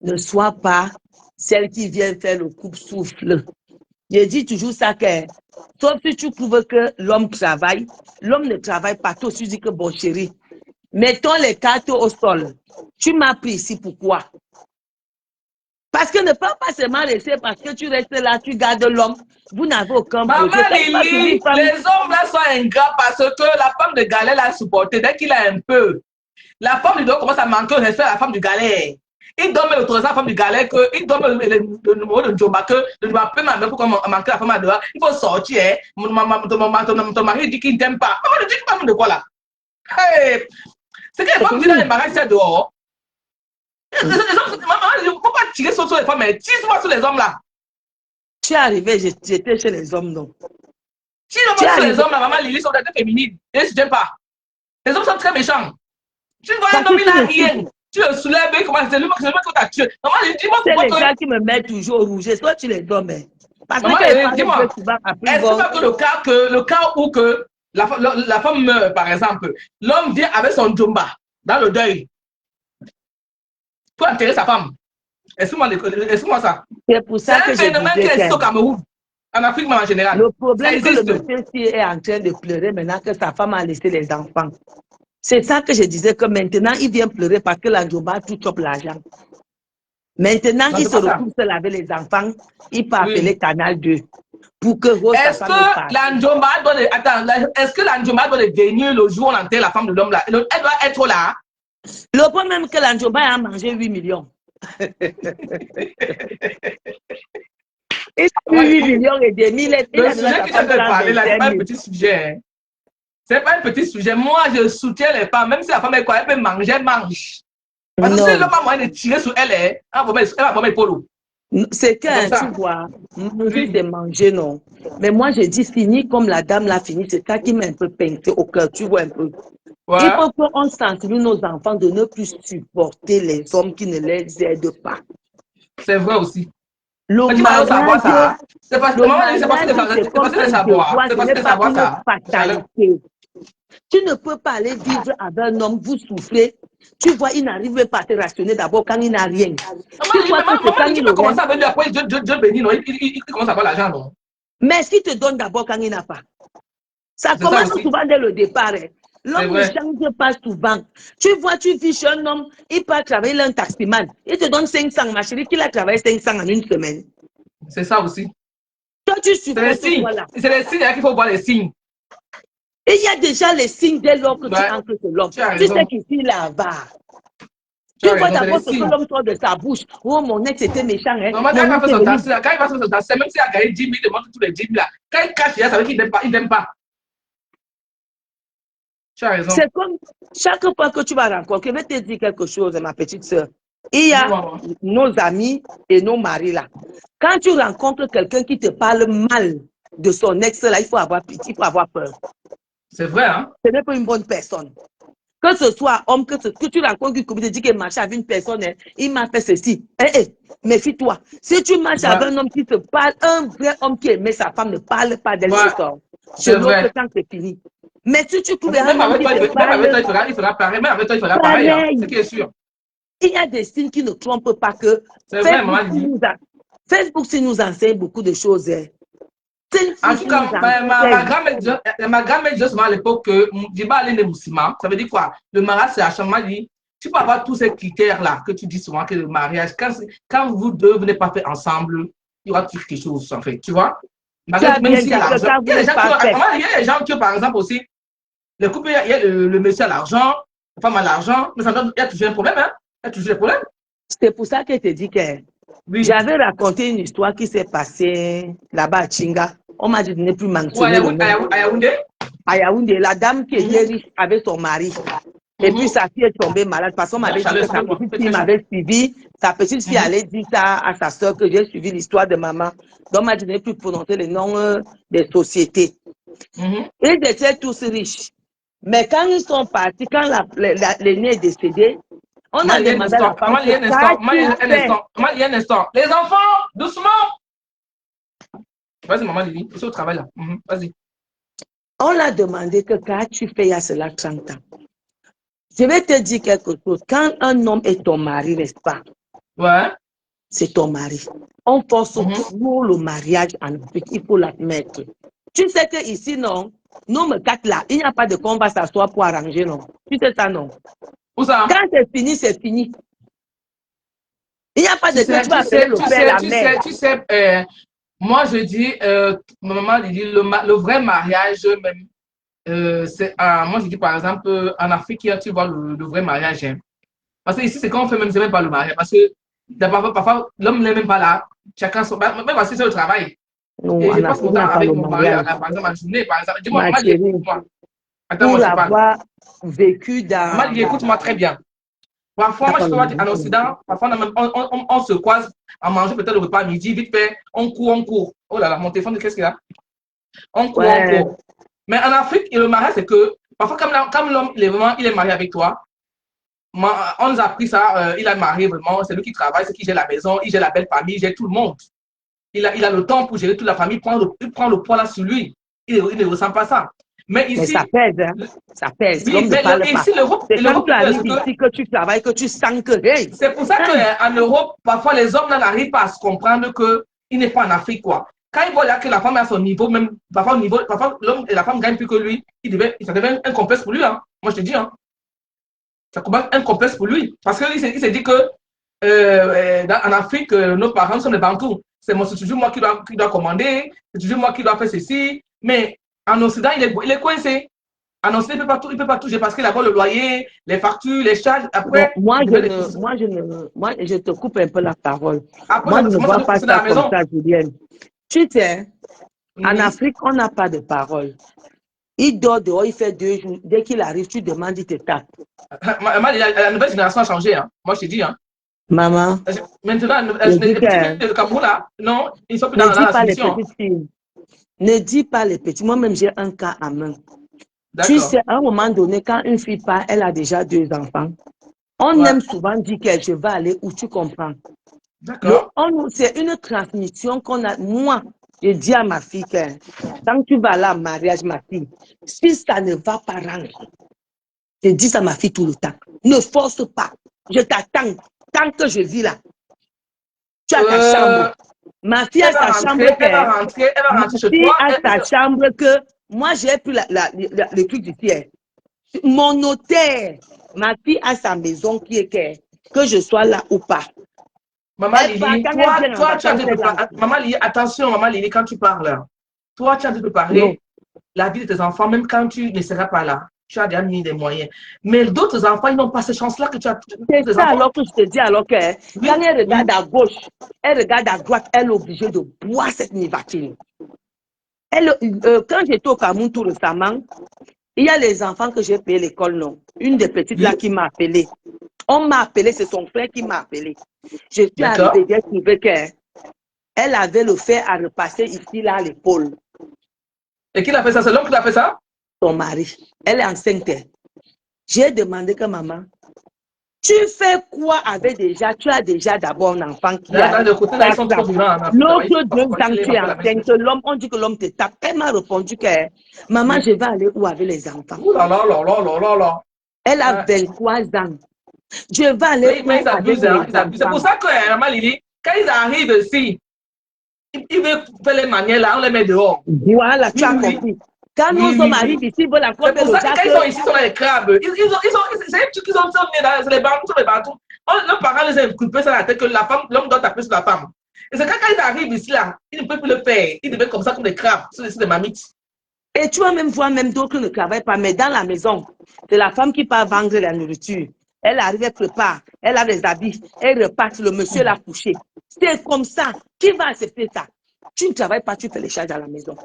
ne sois pas celle qui vient faire le coupe-souffle. Je dis toujours ça que, sauf si tu trouves que l'homme travaille, l'homme ne travaille pas. Toi, tu dis que bon chéri, mettons les cartes au sol. Tu m'as pris ici, pourquoi? Parce que ne pas seulement rester parce que tu restes là, tu gardes l'homme. Vous n'avez aucun Maman projet. Lily, les hommes là sont ingrats parce que la femme de galère l'a supporté. Dès qu'il a un peu, la femme du dos commence à manquer le respect à la femme du galère. Il donne l'autorisation à la femme du galère que, il donne le numéro de Jomba que ne doit pas m'amener pour manquer la femme à dehors. Il faut sortir. Hein. Ton mari dit qu'il ne t'aime pas. Maman, ne dis pas de quoi là? Hey. C'est que les femmes disent dans les mariages, c'est dehors. Les hommes, maman, il ne faut pas tirer sur les femmes, mais tire-toi sur les hommes là. Tu es arrivé, j'étais chez les hommes, non? Tire sur les hommes là, maman Lily, sont des féminines. Et je ne t'aime pas. Les hommes sont très méchants. Tu vois un homme, il n'a rien. Tu le soulèves, comment c'est lui que tu as tué. Maman, dis-moi pourquoi. C'est les gens qui me mettent toujours au rouge. Toi, tu les donnes. Parce maman, que dis-moi, est-ce que le cas où que la femme meurt, par exemple, l'homme vient avec son djomba dans le deuil pour enterrer sa femme. Excuse-moi ça. C'est pour ça que c'est un phénomène qui existe au Cameroun, en Afrique en général. Le problème, c'est que le monsieur est en train de pleurer maintenant que sa femme a laissé les enfants. C'est ça que je disais que maintenant, il vient pleurer parce que la Djomba tout chope l'argent. Maintenant, il se retrouve seul avec les enfants. Il peut appeler Canal 2 pour que Rose est-ce que la Djomba doit venir le jour où on enterre la femme de l'homme là? Elle doit être là. Le problème, que la Djomba a mangé 8 millions. Il a 8 millions et demi. Le sujet qui s'est fait parler là, c'est pas un petit sujet. C'est pas un petit sujet. Moi, je soutiens les femmes. Même si la femme est quoi, elle peut manger, elle mange. Parce que si l'homme a moyen de tirer sur elle, elle va vomir l'épaule. C'est que, tu vois, manger, c'est manger, non. Mais moi, je dis fini comme la dame l'a fini. C'est ça qui m'a un peu peinté au cœur, tu vois un peu. Ouais. Il faut qu'on sensibilise nos enfants de ne plus supporter les hommes qui ne les aident pas. C'est vrai aussi. Le mariage, c'est parce que savoir. Ce n'est pas une fatalité. Tu ne peux pas aller vivre avec un homme, vous souffrez. Tu vois, il n'arrive pas à te rationner d'abord quand il n'a rien. Tu peux commencer avec lui après Dieu bénit, non? Il commence à avoir l'argent, non? Mais est-ce qu'il te donne d'abord quand il n'a pas? Ça commence souvent dès le départ. Hein. L'homme ne change pas souvent. Tu vois, tu vis chez un homme, il part travailler, il est un taximan. Il te donne 500, ma chérie, qu'il a travaillé 500 en une semaine. C'est ça aussi. Toi, tu supportes voilà. C'est les signes, qu'il faut voir les signes. Et il y a déjà les signes dès lors que tu entres chez l'homme. Tu sais qu'ici, là-bas. Tu vois d'abord ce que l'homme sort de sa bouche. Oh, mon ex était méchant. Hein? Non, quand il va faire son taxi, même s'il a gagné 10 000, il demande tous les 10 000 là. Quand il cache, ça veut dire qu'il n'aime pas. Tu as raison. C'est comme chaque fois que tu vas rencontrer, je vais te dire quelque chose, ma petite soeur. Il y a nos amis et nos maris là. Quand tu rencontres quelqu'un qui te parle mal de son ex là, il faut avoir pitié, il faut avoir peur. C'est vrai, hein? Ce n'est pas une bonne personne. Que ce soit homme, que tu rencontres qui te dit qu'il marche avec une personne, hein, il m'a fait ceci. Méfie-toi. Si tu marches avec un homme qui te parle, un vrai homme qui aimait sa femme ne parle pas d'elle. C'est l'autre temps, c'est fini. Mais si tu trouves un homme qui te parle... Même avec toi, il fera pareil. Même avec toi, il fera pareil. Hein, c'est qui est sûr. Il y a des signes qui ne trompent pas que C'est vrai, maman Lily. Facebook nous enseigne beaucoup de choses. Hein. En tout cas, ma grand-mère disait souvent à l'époque que Diba allait de Moussima. Ça veut dire quoi? Le mariage, c'est à chaque moment dit. Tu peux avoir tous ces critères-là que tu dis souvent que le mariage, quand vous deux venez pas faire ensemble, il y aura toujours quelque chose, en fait. Tu vois? Même s'il y a l'argent. Il y a des gens qui, par exemple, aussi, le couple, il y a le monsieur à l'argent, la femme à l'argent, mais il y a toujours un problème, hein? Il y a toujours des problèmes. C'est pour ça que je te dis que oui. J'avais raconté une histoire qui s'est passée là-bas à Chinga. On m'a dit de ne plus mentionner le nom. À Yaoundé, la dame qui était riche avec son mari. Et puis sa fille est tombée malade parce qu'on m'avait dit que sa petite fille m'avait suivi. Sa petite fille allait dire ça à sa soeur que j'ai suivi l'histoire de maman. Donc on m'a dit de ne plus prononcer le nom des sociétés. Ils étaient tous riches. Mais quand ils sont partis, quand l'aîné est décédé, on a demandé à la femme un instant. Les enfants, doucement. Vas-y, maman Lily, c'est au travail là. Vas-y. On l'a demandé que quand tu fais il y a cela 30 ans. Je vais te dire quelque chose. Quand un homme est ton mari, n'est-ce pas? Ouais. C'est ton mari. On force toujours le mariage en Afrique. Il faut l'admettre. Tu sais que ici, non? Nous, me quatre là, il n'y a pas de qu'on va s'asseoir pour arranger, non? Tu sais ça, non? Où ça? Quand c'est fini, c'est fini. Il n'y a pas de que tu vas appeler le père, la mère. Tu sais, moi, je dis, maman dit, le vrai mariage, même, moi, je dis, par exemple, en Afrique, tu vois le vrai mariage. Hein. Parce que ici, c'est quand on fait même, c'est même pas le mariage. Parce que parfois l'homme n'est même pas là. Chacun son. Même parce que c'est le travail. Non, et je passe mon temps avec mon mari, par exemple, en journée, par exemple. Dis-moi, maman, écoute-moi. Attends, moi, je parle. Vécu dans. Maman, écoute-moi très bien. Parfois, moi, je peux dire, en Occident, parfois, on se croise à manger peut-être le repas à midi, vite fait, on court. Oh là là, mon téléphone, qu'est-ce qu'il a? On court. Mais en Afrique, le mariage, c'est que, parfois, comme l'homme, il est marié avec toi, on nous a appris ça, il a marié vraiment, c'est lui qui travaille, c'est qui gère la maison, il gère la belle famille, il gère tout le monde. Il a le temps pour gérer toute la famille, il prend le poids là sur lui. Il ne ressent pas ça. Mais ici, ça pèse, hein? Ça pèse. Oui, mais ici, l'Europe, c'est quand tu arrives ici que tu travailles, que tu sens que... Hey, c'est pour ça qu'en Europe, parfois, les hommes n'arrivent pas à se comprendre qu'il n'est pas en Afrique, quoi. Quand ils voient là que la femme est à son niveau, même parfois l'homme et la femme gagnent plus que lui, ça devient un complexe pour lui. Hein. Moi, je te dis, hein. Ça commence un complexe pour lui. Parce qu'il s'est dit que en Afrique, nos parents sont des bantous. C'est toujours moi qui dois commander, c'est toujours moi qui dois faire ceci. Mais en Occident, il est coincé. En Occident, il ne peut pas toucher parce qu'il a le loyer, les factures, les charges. Après, bon, moi, je te coupe un peu la parole. Après, moi, je ne vois pas ça comme ça, Julienne. Tu sais, en Afrique, on n'a pas de parole. Il dort dehors, il fait 2 jours. Dès qu'il arrive, tu demandes, il te tape. La nouvelle génération a changé. Hein. Moi, je te dis. Hein. Maman. Maintenant, le Cameroun, là, non, ils sont plus dans la solution. Ne dis pas les petits. Moi-même, j'ai un cas à main. Tu sais, à un moment donné, quand une fille part, elle a déjà 2 enfants. On aime souvent dire que je vais aller où tu comprends. D'accord. C'est une transmission qu'on a. Moi, je dis à ma fille que quand tu vas là, mariage, ma fille, si ça ne va pas rentrer, je dis ça à ma fille tout le temps. Ne force pas. Je t'attends. Tant que je vis là. Tu as ta chambre. Ma fille a sa chambre. Elle va rentrer chez toi. Elle a sa chambre que moi, j'ai pris le truc du ciel. Mon notaire, ma fille a sa maison qui est que je sois là ou pas. Maman Lily, toi, tu as de préparer. Maman Lily, attention, maman Lily, quand tu parles, toi, tu as de préparer la vie de tes enfants, même quand tu ne seras pas là. Tu as déjà mis des moyens. Mais d'autres enfants, ils n'ont pas cette chance-là que tu as. C'est ça alors que je te dis, alors que quand elle regarde à gauche, elle regarde à droite, elle est obligée de boire cette nivatine. Quand j'étais au Cameroun tout récemment, il y a les enfants que j'ai payé l'école, non. Une des petites là qui m'a appelé. On m'a appelé, c'est son frère qui m'a appelé. Je suis arrivée, j'ai trouvé qu'elle avait le fer à repasser ici, là, à l'épaule. Et qui l'a fait ça? C'est l'homme qui l'a fait ça? Son mari. Elle est enceinte. J'ai demandé que maman, tu fais quoi avec déjà? Tu as déjà d'abord un enfant qui a... L'autre 2 ans, tu es enceinte. L'homme, on dit que l'homme te tape. Elle m'a répondu que maman, je vais aller où avec les enfants? Oh là là là là là là là. Elle a 23 ans. Je vais aller Mais ils avec abusent, mes hein, ils abusent. C'est pour enfants. ça que, Maman Lily, quand ils arrivent ici, ils veulent faire les manières là, on les met dehors. Voilà, tu Oui, as oui, oui. compris. Quand Oui, nos oui, hommes oui. arrivent ici, ils veulent encore C'est faire pour le ça que quand ils sont ici, ils sont les crabes. C'est un truc qu'ils ont mis là, c'est les bantous, sont les bantous. Leurs parents les ont inculpés sur la tête que la femme, l'homme doit taper sur la femme. Et c'est quand ils arrivent ici là, ils ne peuvent plus le faire. Ils deviennent comme ça, comme des crabes, sur des mamites. Et tu vas même voir même d'autres qui ne travaillent pas, mais dans la maison, c'est la femme qui part vendre la nourriture. Elle arrive, elle prépare, elle a les habits, elle repart, le monsieur l'a couché. C'est comme ça. Qui va accepter ça? Tu ne travailles pas, tu fais les charges à la maison.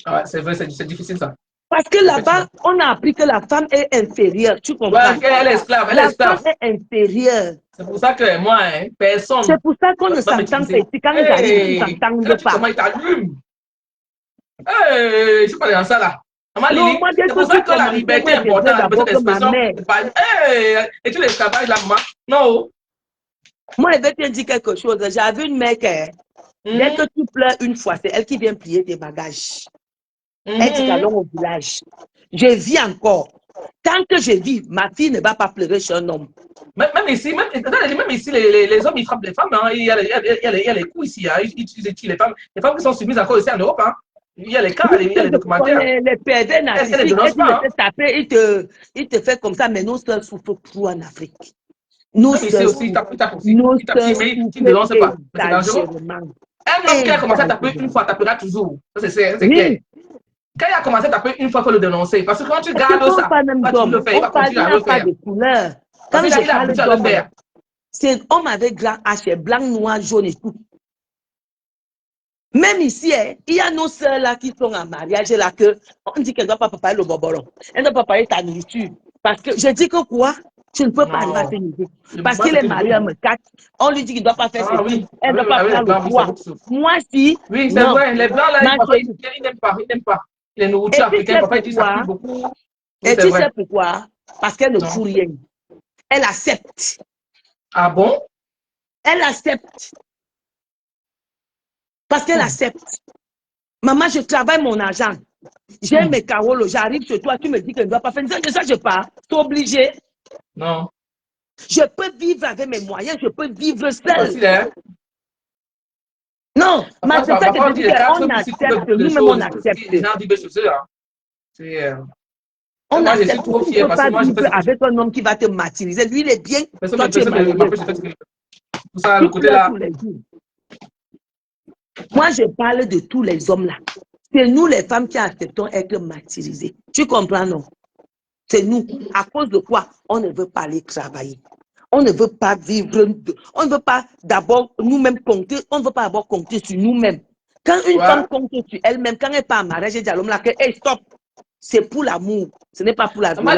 Ah ouais, c'est vrai, c'est difficile ça. Parce que là-bas, on a appris que la femme est inférieure. Tu comprends? Ouais, elle est esclave, elle est La femme esclave. est inférieure. C'est pour ça que moi, hein, personne C'est pour ça qu'on ne va s'entend pas m'utiliser. ici. Quand ils arrivent, ils ne Hey, s'entendent quand tu pas. commences, ils t'allument. Hey, je suis pas dans ça là. Maman Non, Lily, moi, dès c'est pour que ça tu que la commences, liberté moi, est je veux importante, la liberté d'abord que ma d'expression. mère. Hey, et tu l'esclavage là, maman? Non. Moi, je vais te dire quelque chose. J'avais une mère qui, dès que tu pleures une fois, c'est elle qui vient plier tes bagages. Elle dit qu'allons au village. Je vis encore. Tant que je vis, ma fille ne va pas pleurer chez un homme. Même ici, même ici les hommes, ils frappent les femmes. Hein. Il y a les coups ici. Hein. Ils tuent les femmes. Les femmes qui sont soumises encore ici en Europe. Hein. Il y a les cas, il y a les documentaires. Les pervers narcissiques, Elle ne dénonce pas. te taper, il te fait comme ça, mais nos soeurs souffrent trop en Afrique. Même ici aussi, il tape aussi. Il tape aussi, mais tu ne dénonces pas. C'est dangereux. Un homme qui a commencé à taper une fois, tapera toujours. C'est clair. Quand il a commencé à taper une fois, il faut le dénoncer. Parce que quand tu gardes ça, tu le fais, il va continuer à le faire. De couleur. Quand je parle d'homme, c'est homme avec grand H, blanc, noir, jaune et tout. Même ici, il y a nos sœurs là qui sont en mariage là que on dit qu'elle ne doit pas préparer le bobolon. Elle ne doit pas préparer ta nourriture. Parce que je dis que quoi? Tu ne peux pas arriver à ce niveau. Parce qu'il est marié à me 4. On lui dit qu'il ne doit pas faire ceci. Elle ne doit pas faire le poids. Moi, si. Oui, c'est vrai. Les blancs là, ils n'aiment pas. Ils n'aiment pas. Les nourritures africaines, papa, ils disent ça pue beaucoup. Et tu sais pourquoi? Parce qu'elle ne fout rien. Elle accepte. Ah bon? Elle accepte. Parce qu'elle accepte. Maman, je travaille mon argent. J'ai mes carreaux, j'arrive chez toi, tu me dis que je ne dois pas faire ça, je pars. Tu es obligé. Non. Je peux vivre avec mes moyens, je peux vivre seule. Facile, hein? Non, mais c'est ça que je dis qu'on accepte, nous-mêmes on accepte. On accepte, tu ne peux pas vivre avec un homme qui va te martyriser. Lui, il est bien, toi tu es malheureux. Pour ça, le côté là. Moi, je parle de tous les hommes là. C'est nous les femmes qui acceptons être martyrisées. Tu comprends, non? C'est nous. À cause de quoi? On ne veut pas aller travailler. On ne veut pas vivre. On ne veut pas d'abord nous-mêmes compter. On ne veut pas d'abord compter sur nous-mêmes. Quand une femme compte sur elle-même, quand elle part en mariage, elle dit à l'homme là que, hey, stop. C'est pour l'amour. Ce n'est pas pour la violence.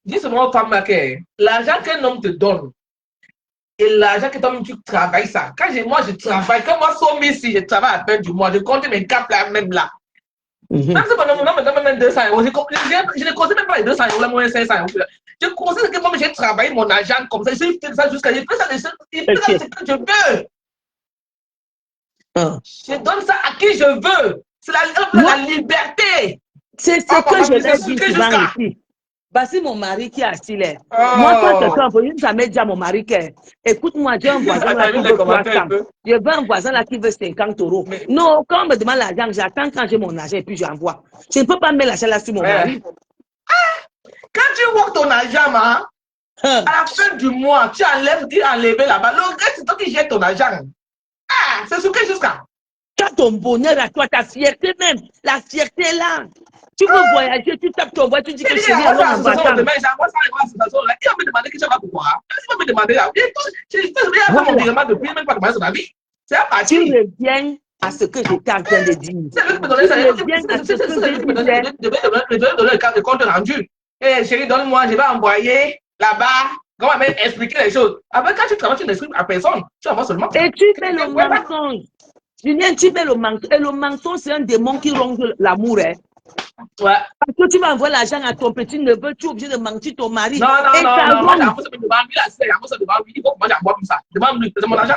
Dis seulement aux femmes là que l'argent qu'un homme te donne et l'argent que toi-même tu travailles ça. Quand moi je travaille, quand moi somme ici, je travaille à la fin du mois, je compte mes caps là même là. Même si mon homme me donne même 200 euros, je ne considère même pas les 200 euros, là, moins 500 euros. Je considère que moi j'ai travaillé mon argent comme ça, je fais ça jusqu'à. Je fais ça ce que je veux. Je donne ça à qui je veux. C'est la liberté. C'est ce que je l'ai dit souvent ici. Voici mon mari qui est assis là. Moi, quand quelqu'un veut, jamais dit à mon mari que, écoute-moi, j'ai un voisin là qui veut 300. Je veux un voisin là qui veut 50 euros. Non, quand on me demande l'argent, j'attends quand j'ai mon argent et puis j'envoie. Je ne peux pas mettre l'argent là sur mon mari. Quand tu vois ton argent, à la fin du mois, tu enlèves là-bas. Le reste, c'est toi qui jettes ton argent. Ah, c'est ce que jusqu'à. Tu as ton bonheur à toi, ta fierté même. La fierté est là. Tu veux voyager, tu tapes ton voix, tu dis que chérie, alors on va t'en. Il va me demander que tu vas pouvoir. Il va me demander là. Je fais mon virement depuis, même pas demander son avis. C'est à partir. Tu reviens à ce que j'étais en train de dire. C'est lui qui me donnait ça. Je vais donner le compte rendu. Eh, chérie, donne-moi, je vais envoyer là-bas. On va même expliquer les choses. Après, quand tu travailles, tu n'expliques à personne. Tu envoies seulement. Et tu fais le mensonge. Julien, tu fais le mensonge. Et le mensonge, c'est un démon qui ronge l'amour. Ouais. Parce que tu vas envoyer l'argent à ton petit neveu, tu es obligé de mentir ton mari. Non. Moi, j'ai demandé lui, il faut que moi j'envoie comme ça. Demande-lui, c'est mon argent.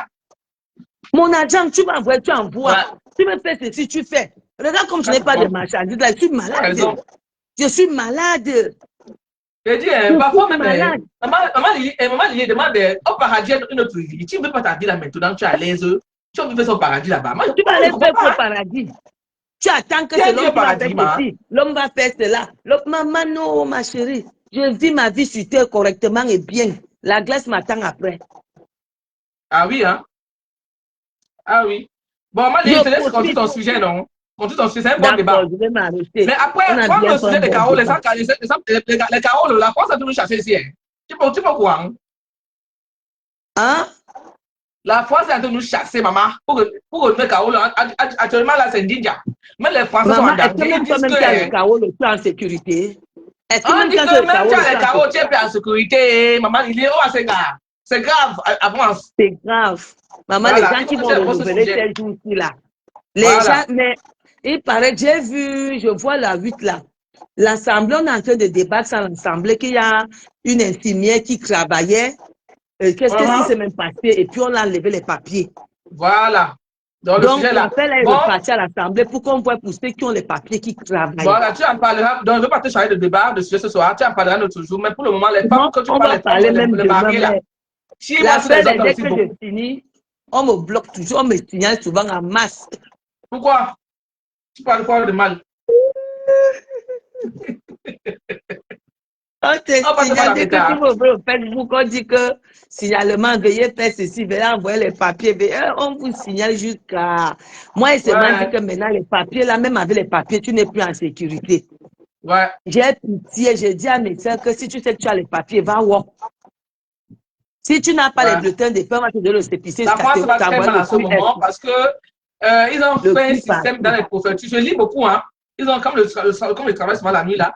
Mon argent, tu vas envoyer, tu envoies. Tu me fais ceci, tu fais. Regarde comme je n'ai pas de marchandises là, je suis malade. Je suis malade. J'ai dit, Je parfois suis même, malade. maman Lily demande au paradis une autre vie. Tu ne veux pas ta vie là maintenant, tu es à l'aise. Tu as fait son paradis là-bas. Moi, Tu vas je ne aller comprends faire pas. au Hein. paradis. Tu attends que Tu as c'est dit l'homme au qui va faire paradis, ma. ceci. L'homme va faire cela. Maman, non, ma chérie. Je vis ma vie sur terre correctement et bien. La glace m'attend après. Ah oui, hein? Ah oui. Bon, moi, je Je te laisse continuer profite. ton sujet, non? Continue ton sujet, c'est un bon D'accord, débat. je vais Mais m'arrêter. On après, a prendre bien le fait un sujet des bon carreaux, débat. les carreaux, la France a toujours cherché ici. Hein. Tu peux quoi? Hein? Hein? La France est en train de nous chasser, maman, pour le carreau. Actuellement, là, c'est Ndinja. Mais les Français sont en Maman, est-ce que danger. Ils même disent que. toi-même tu as le chaos, tu es en sécurité? Est-ce que On même dit quand tu as que le même tu chaos, as tu les es en carreaux, tu es sécurité? plus en sécurité. Maman, il est, oh, c'est grave. C'est grave, avance. C'est grave. Maman, les Voilà, gens il faut qui que vont tu aies ce renouveler sujet. ces jours-ci là. Les gens, Voilà. mais il paraît, j'ai vu, je vois la 8 là. L'Assemblée, on est en train de débattre sur l'Assemblée qu'il y a une infirmière qui travaillait. Qu'est-ce qui s'est même passé? Et puis on a enlevé les papiers. Voilà. Dans le Donc sujet là. l'appel est Bon, reparti à l'Assemblée pour qu'on voit pour ceux qui ont les papiers qui travaillent. voilà, tu en parleras. Donc, je ne veux pas te charger de débat de sujet ce soir. Tu en parleras un autre jour. Mais pour le moment, les femmes, Bon, quand tu on parles va des femmes, parler même les demain, mariés là. mais Chie-moi sur l'affaire les hommes est là dès aussi que je beaucoup. finis, on me bloque toujours, on me signale souvent en masse. Pourquoi? Tu parles quoi de mal? On te On va te faire signale la dès que tu pétard. me veux au Facebook, on dit que signalement, veuillez faire ceci, veuillez envoyer les papiers, on vous signale jusqu'à. Moi, il se m'a dit Ouais, que maintenant, les papiers, là, même avec les papiers, tu n'es plus en sécurité. ouais. J'ai pitié, j'ai dit à mes soeurs que si tu sais que tu as les papiers, va voir. Si tu n'as pas les Ouais. bulletins de paie, on va te donner le CPC, La France va très t'envoyer mal le en ce moment QF, parce que ils ont le fait un Q système dans partout. les préfectures. Je lis beaucoup, hein. Ils ont, comme le travail souvent la nuit là,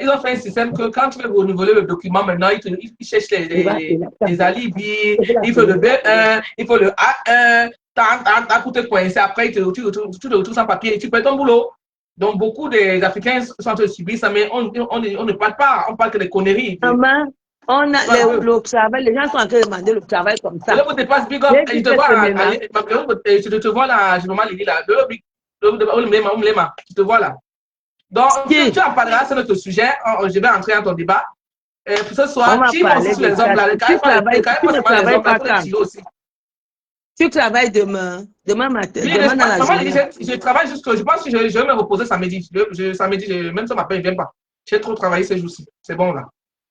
ils ont fait un système que quand tu veux renouveler le document, maintenant, ils cherchent Il va appeler. les alibis, Je vais il faut le l'appeler. B1, il faut le A1, t'as coûté coincé, après, tu te retrouves sans papier et tu perds ton boulot. Donc, beaucoup des Africains sont en train de subir ça, mais on ne parle pas, on parle que des conneries. Maman, on a le travail, les gens sont en train de demander le travail comme Et ça. là, vous dépassez Big Up, J'ai et je dit te cette vois, semaine-là, je te vois là, je me Lily là, je te vois là. Donc, tu qui en parleras sur notre sujet, je vais entrer dans ton débat. Et pour ce on soir, va tire-moi aussi parler sur de les hommes ça. là, les carrés, Tu pas ne seulement les travailles hommes là, il pas faut les quand? tirer aussi. Tu travailles demain, demain matin, Oui, demain dans la maman, journée. je travaille jusque, je pense que je vais me reposer samedi. Samedi, même ça m'appelle, je ne viens pas. J'ai trop travaillé ces jours-ci. C'est bon là.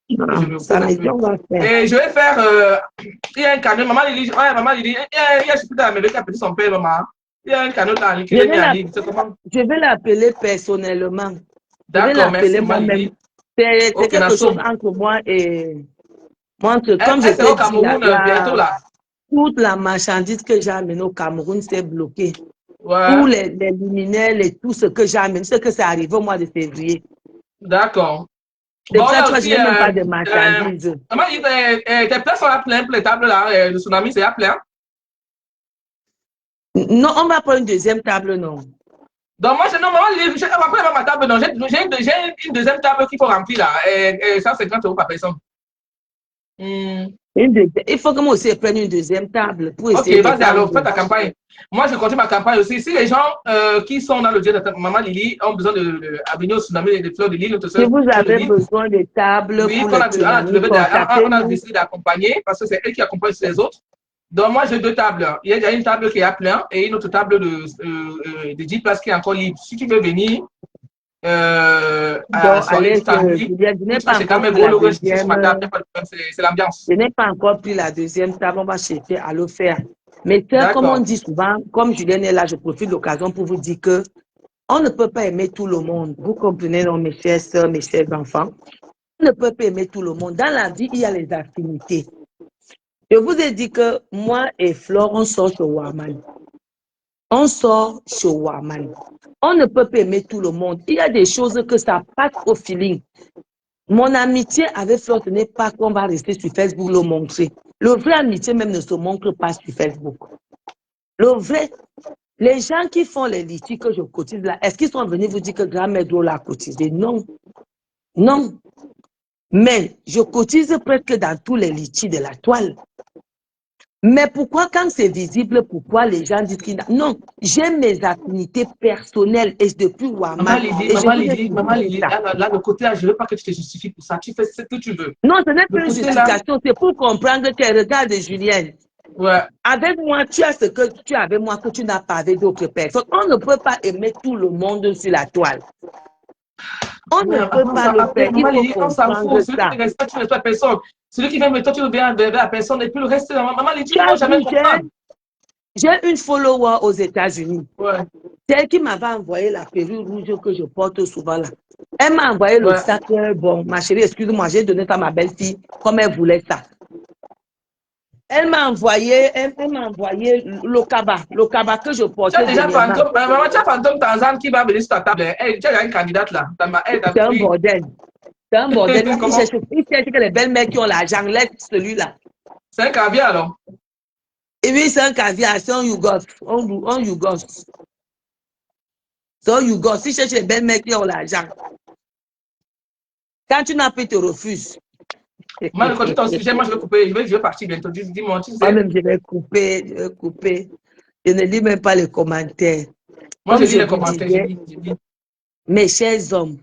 Je me repose un Samedi, peu. on va faire. Et je vais faire, il y a un canot, maman Lily, ouais, maman Lily, il y a un dans la qui a appelé son père, maman. Il y a un canot dans la qui est mis en ligne. C'est comment? Je vais l'appeler personnellement. Je vais D'accord, merci, l'appeler maman moi-même. Lily. C'est Ok, quelque chose Nassom. entre moi et moi. Comme je Elle sera au t'ai dit, Cameroun bientôt là. toute la marchandise que j'ai amenée au Cameroun s'est bloquée. Ouais, Tous les luminaires et tout ce que j'ai amené, ce que c'est arrivé au mois de février. d'accord. C'est Bon, pour il y ça a que tu vois, je aussi, n'ai même pas de marchandises. maman, tes places sont à plein pour les tables là, le tsunami, c'est à plein. Non, on va prendre une deuxième table, non. Donc, moi, non, maman, après ma table, non, j'ai une deuxième table qu'il faut remplir là, 150 € par personne. Il faut que moi aussi je prenne une deuxième table pour Ok, essayer de vas-y alors, fais vendre. ta campagne. Moi, je continue ma campagne aussi. Si les gens qui sont dans le dieu de maman Lily ont besoin à venir au tsunami des fleurs de l'île, Si vous je le avez dis. besoin de tables Oui, pour le tsunami, on a contactez-nous. décidé d'accompagner parce que c'est elle qui accompagne les autres. Donc, moi, j'ai deux tables. Il y a une table qui est à plein et une autre table de 10 places qui est encore libre. Si tu veux venir à la Donc, soirée, allez, tu t'ennuies, je ou n'ai tu vas pas chez quand encore même pris la gros sur ma table, deuxième. c'est l'ambiance. Je n'ai pas encore pris la deuxième table. On va chercher à le faire. Mais comme on D'accord. dit souvent, comme Julien est là, je profite de l'occasion pour vous dire que on ne peut pas aimer tout le monde. Vous comprenez, non, mes chères sœurs, mes chers enfants. On ne peut pas aimer tout le monde. Dans la vie, il y a les affinités. Je vous ai dit que moi et Flore, on sort chez Waman. On sort chez Waman. On ne peut pas aimer tout le monde. Il y a des choses que ça passe au feeling. Mon amitié avec Flore, ce n'est pas qu'on va rester sur Facebook le montrer. Le vrai amitié même ne se montre pas sur Facebook. Le vrai, les gens qui font les litiges que je cotise là, est-ce qu'ils sont venus vous dire que grand-mère doit la cotiser? Non. Non. Mais je cotise presque dans tous les litiges de la toile. Mais pourquoi, quand c'est visible, pourquoi les gens disent qu'il n'a... Non, j'ai mes affinités personnelles et depuis Maman Ouaman, Lydie, et je maman vous ai Lydie, maman toujours dit Lydie, ça. là, le côté là, je ne veux pas que tu te justifies pour ça. Tu fais ce que tu veux. Non, ce n'est Le pas une côté là, justification, c'est pour comprendre que, regarde, Julienne, ouais. avec moi, tu as ce que tu as avec moi que tu n'as pas avec d'autres personnes. On ne peut pas aimer tout le monde sur la toile. On ne peut pas le faire. Il Maman faut Lydie, on s'en comprendre fout. Celui qui ça. te respecte, tu ne respectes personne. Celui qui vient avec toi, tu veux bien vers la personne. Et puis le reste, maman Lydie, Tu ils ne as vont jamais vu, comprendre. j'ai une follower aux États-Unis. Ouais, Celle qui m'avait envoyé la perruque rouge que je porte souvent là. Elle m'a envoyé le ouais. sac. Bon, ma chérie, excuse-moi, j'ai donné ça à ma belle-fille comme elle voulait ça. Elle m'a envoyé le cabas que je Tu as portais déjà dernièrement. fantôme, maman, tu as fantôme Tanzane qui va venir sur ta table. Hey, tu as déjà une candidate là. Elle C'est t'a un pris. bordel. C'est un bordel. Comment? Il cherche que les belles-mères qui ont l'argent, laisse celui-là. C'est un caviar alors. Et oui, c'est un caviar, c'est un Yougos. Un Yougos. C'est un Yougos. Il cherche les belles-mères qui ont l'argent. Quand tu n'as plus, tu refuses. Moi, quand tu t'en sujet, moi je vais couper, je vais partir bientôt. Dis-moi, tu sais. Moi-même, je vais couper. Je ne lis même pas les commentaires. Moi, Comme je lis je les vous commentaires, disais, je lis. mes chers hommes,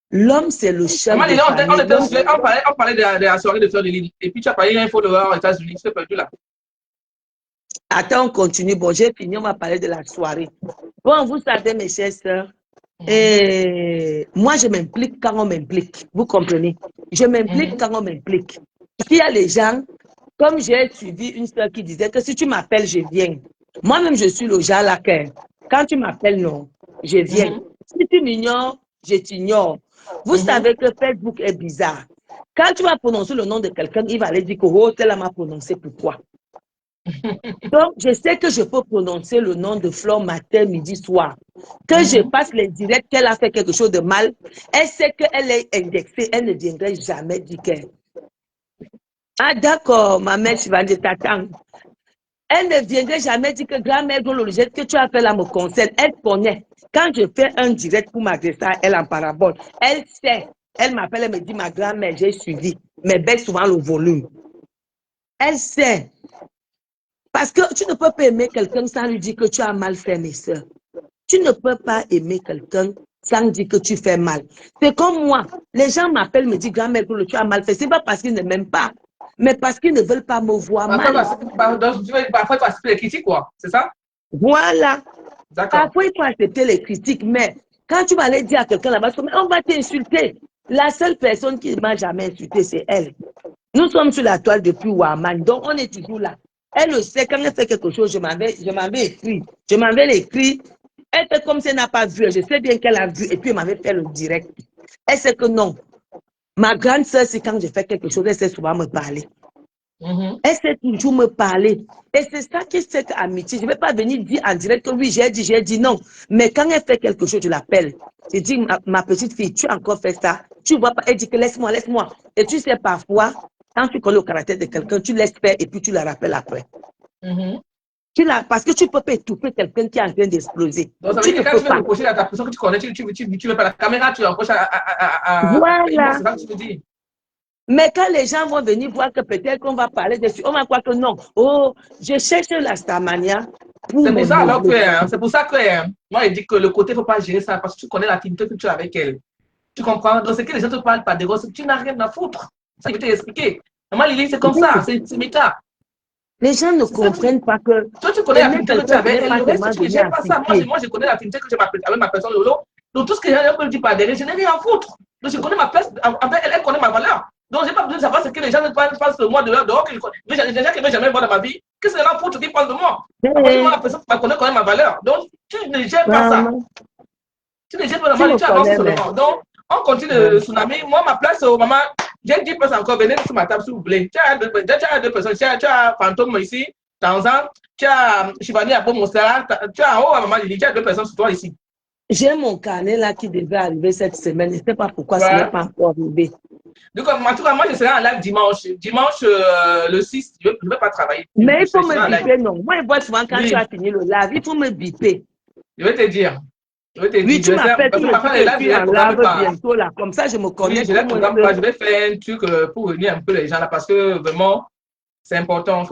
l'homme, c'est le chef Maman, de famille. on parlait de la soirée de Fleur de Lille. Et puis tu as parlé d'un follower aux États-Unis, tu t'es perdu là. Attends, on continue. Bon, j'ai fini, on va parler de la soirée. Bon, vous savez, mes chers sœurs, moi, je m'implique quand on m'implique. Vous comprenez? Je m'implique quand on m'implique. Parce qu'il y a les gens, comme j'ai suivi une sœur qui disait que si tu m'appelles, je viens. Moi-même, je suis le genre là que quand tu m'appelles, non, je viens. Si tu m'ignores, je t'ignore. Vous savez que Facebook est bizarre. Quand tu vas prononcer le nom de quelqu'un, il va aller dire que oh, tel m'a prononcé pourquoi. Donc, je sais que je peux prononcer le nom de Flore matin, midi, soir. Que je passe les directs qu'elle a fait quelque chose de mal. Elle sait qu'elle est indexée. Elle ne viendrait jamais dire qu'elle. Ah, d'accord, ma mère, tu vas dire t'attends. Elle ne viendrait jamais dire que grand-mère, le geste que tu as fait là me concerne. Elle connaît. Quand je fais un direct pour m'adresser à elle en parabole, elle sait. Elle m'appelle, elle me dit, ma grand-mère, j'ai suivi. Mais baisse souvent le volume. Elle sait. Parce que tu ne peux pas aimer quelqu'un sans lui dire que tu as mal fait, mes soeurs. Tu ne peux pas aimer quelqu'un sans dire que tu fais mal. C'est comme moi. Les gens m'appellent, me disent, grand-mère, tu as mal fait. Ce n'est pas parce qu'ils ne m'aiment pas, mais parce qu'ils ne veulent pas me voir mal. Parfois, il faut accepter les critiques, quoi. C'est ça? Voilà. D'accord. Parfois, il faut accepter les critiques, mais quand tu vas aller dire à quelqu'un là-bas, on va t'insulter. La seule personne qui ne m'a jamais insulté, c'est elle. Nous sommes sur la toile depuis Ouaman, donc on est toujours là. Elle le sait, quand elle fait quelque chose, je m'avais écrit. Je m'avais écrit. Elle fait comme si elle n'a pas vu. Je sais bien qu'elle a vu et puis elle m'avait fait le direct. Elle sait que non. Ma grande sœur, c'est quand je fais quelque chose, elle sait souvent me parler. Elle sait toujours me parler. Et c'est ça qui est cette amitié. Je ne vais pas venir dire en direct que oui, j'ai dit non. Mais quand elle fait quelque chose, je l'appelle. Je dis, ma petite fille, tu as encore fait ça. Tu vois pas, elle dit que laisse-moi. Et tu sais, parfois, quand tu connais le caractère de quelqu'un, tu laisses faire et puis tu la rappelles après. Parce que tu ne peux pas étouffer quelqu'un qui est en train d'exploser. Donc, ça veut dire que quand tu veux reprocher à ta personne que tu connais, tu ne veux pas la caméra, tu reproches à voilà. c'est ça que tu veux dire. Mais quand les gens vont venir voir que peut-être qu'on va parler dessus, on va croire que non. Oh, je cherche la Starmania. C'est pour ça alors que, c'est pour ça que moi, je dis que le côté, il ne faut pas gérer ça parce que tu connais l'activité que tu as avec elle. Tu comprends? Donc, c'est que les gens te parlent pas de gosses, tu n'as rien à foutre. Ça, je vais t'expliquer. Moi, Lily, c'est comme ça, c'est mes cas. Les gens ne comprennent pas que. Toi, tu connais l'affinité que tu as avec elle. Le reste, tu ne gères pas ça. Moi, je connais l'affinité que j'ai avec ma personne Lolo. Donc, tout ce que j'ai me dit par derrière, je n'ai rien à foutre. Donc, je connais ma place avec elle, elle connaît ma valeur. Donc, je n'ai pas besoin de savoir ce que les gens pensent de moi dehors que je connais. Les gens qui ne veulent jamais voir dans ma vie, qu'est-ce que c'est la foutre qui parle de moi? Moi, la personne connaît quand même ma valeur. Donc, tu ne gères pas ça. Tu ne gères pas normal, tu avances seulement. Donc, on continue le tsunami. Moi, ma place, maman, j'ai 10 personnes encore. Venez sur ma table, s'il vous plaît. Tu as deux personnes. Tu as Fantôme ici, Tanzan. Tu as Shivani Abo Moussala. Tu as en haut, maman, tu as 2 personnes sur toi ici. J'ai mon carnet là qui devait arriver cette semaine. Je ne sais pas pourquoi ce n'est pas encore arrivé. Donc, en tout cas, moi, je serai en live dimanche. Dimanche, le 6, je ne vais pas travailler. Mais il faut me biper, non. Moi, je vois souvent quand tu as fini le live, il faut me biper. Je vais te dire. Oui, tu m'appelles, tu me dis en live bientôt là. Comme ça, je me connais. Oui, je vais faire un truc pour venir un peu les gens là parce que vraiment, C'est important. Il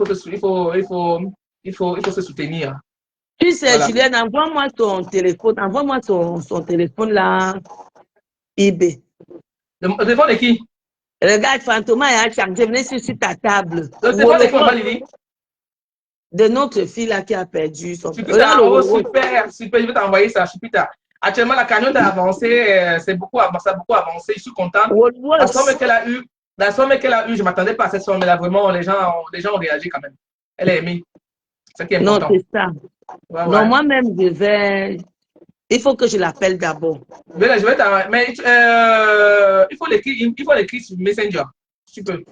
faut se soutenir. Tu sais, Voilà. Julienne, envoie-moi son téléphone là, eBay. Le téléphone de qui? Regarde, Fantoma a changé, venez sur ta table. Le téléphone de qui, maman Lily? De notre fille là qui a perdu son. Super, oh, super, super, je vais t'envoyer ça, super. Actuellement, la cagnotte a avancé, ça a beaucoup avancé, je suis contente. La somme qu'elle a eue, je ne m'attendais pas à cette somme, mais là, vraiment, les gens ont réagi quand même. Elle a aimé. C'est ce qui est important. Non, c'est ça. Ouais, Non, ouais. moi-même, il faut que je l'appelle d'abord. Mais il faut l'écrire sur Messenger. Tu peux.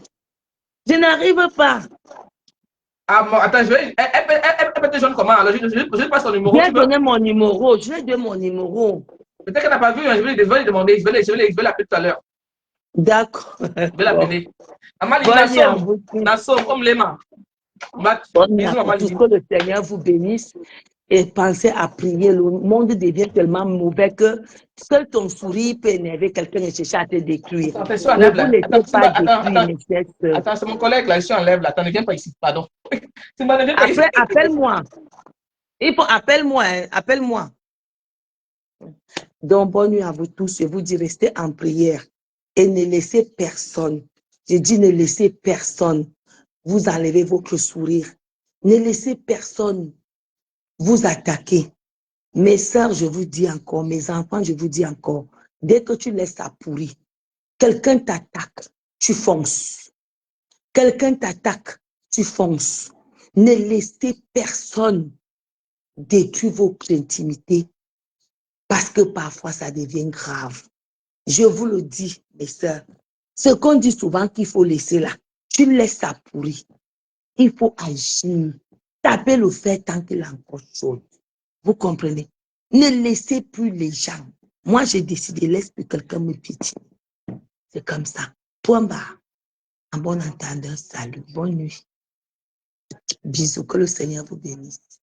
Je n'arrive pas. Ah, bon, attends, elle peut te joindre comment? Alors, je passe son numéro. Je vais donner mon numéro. Je vais donner mon numéro. Peut-être qu'elle n'a pas vu, hein, je vais lui demander. Je vais l'appeler tout à l'heure. D'accord. Je vais l'appeler. Amali, Nassom, comme Lema. Bonne nuit à tous. Que le Seigneur vous bénisse. Et pensez à prier. Le monde devient tellement mauvais que seul ton sourire peut énerver quelqu'un et chercher à te détruire. Ne vous laissez pas détruire, mes chers sœurs. Attends, c'est mon collègue là, je suis en live là. Attends, ne viens pas ici, pardon. Après, appelle-moi. Appelle-moi, hein, appelle-moi. Donc, bonne nuit à vous tous. Je vous dis, restez en prière et ne laissez personne. Je dis, ne laissez personne vous enlever votre sourire. Ne laissez personne vous attaquer. Mes sœurs, je vous dis encore, mes enfants, je vous dis encore, dès que tu laisses ça pourrir, quelqu'un t'attaque, tu fonces. Quelqu'un t'attaque, tu fonces. Ne laissez personne détruire votre intimité parce que parfois ça devient grave. Je vous le dis, mes sœurs, ce qu'on dit souvent qu'il faut laisser là, tu laisses ça pourrir. Il faut agir. Taper le fer tant qu'il est encore chaud. Vous comprenez? Ne laissez plus les gens. Moi, j'ai décidé, laisse plus quelqu'un me piétiner. C'est comme ça. Point barre. En bon entendeur, salut. Bonne nuit. Bisous. Que le Seigneur vous bénisse.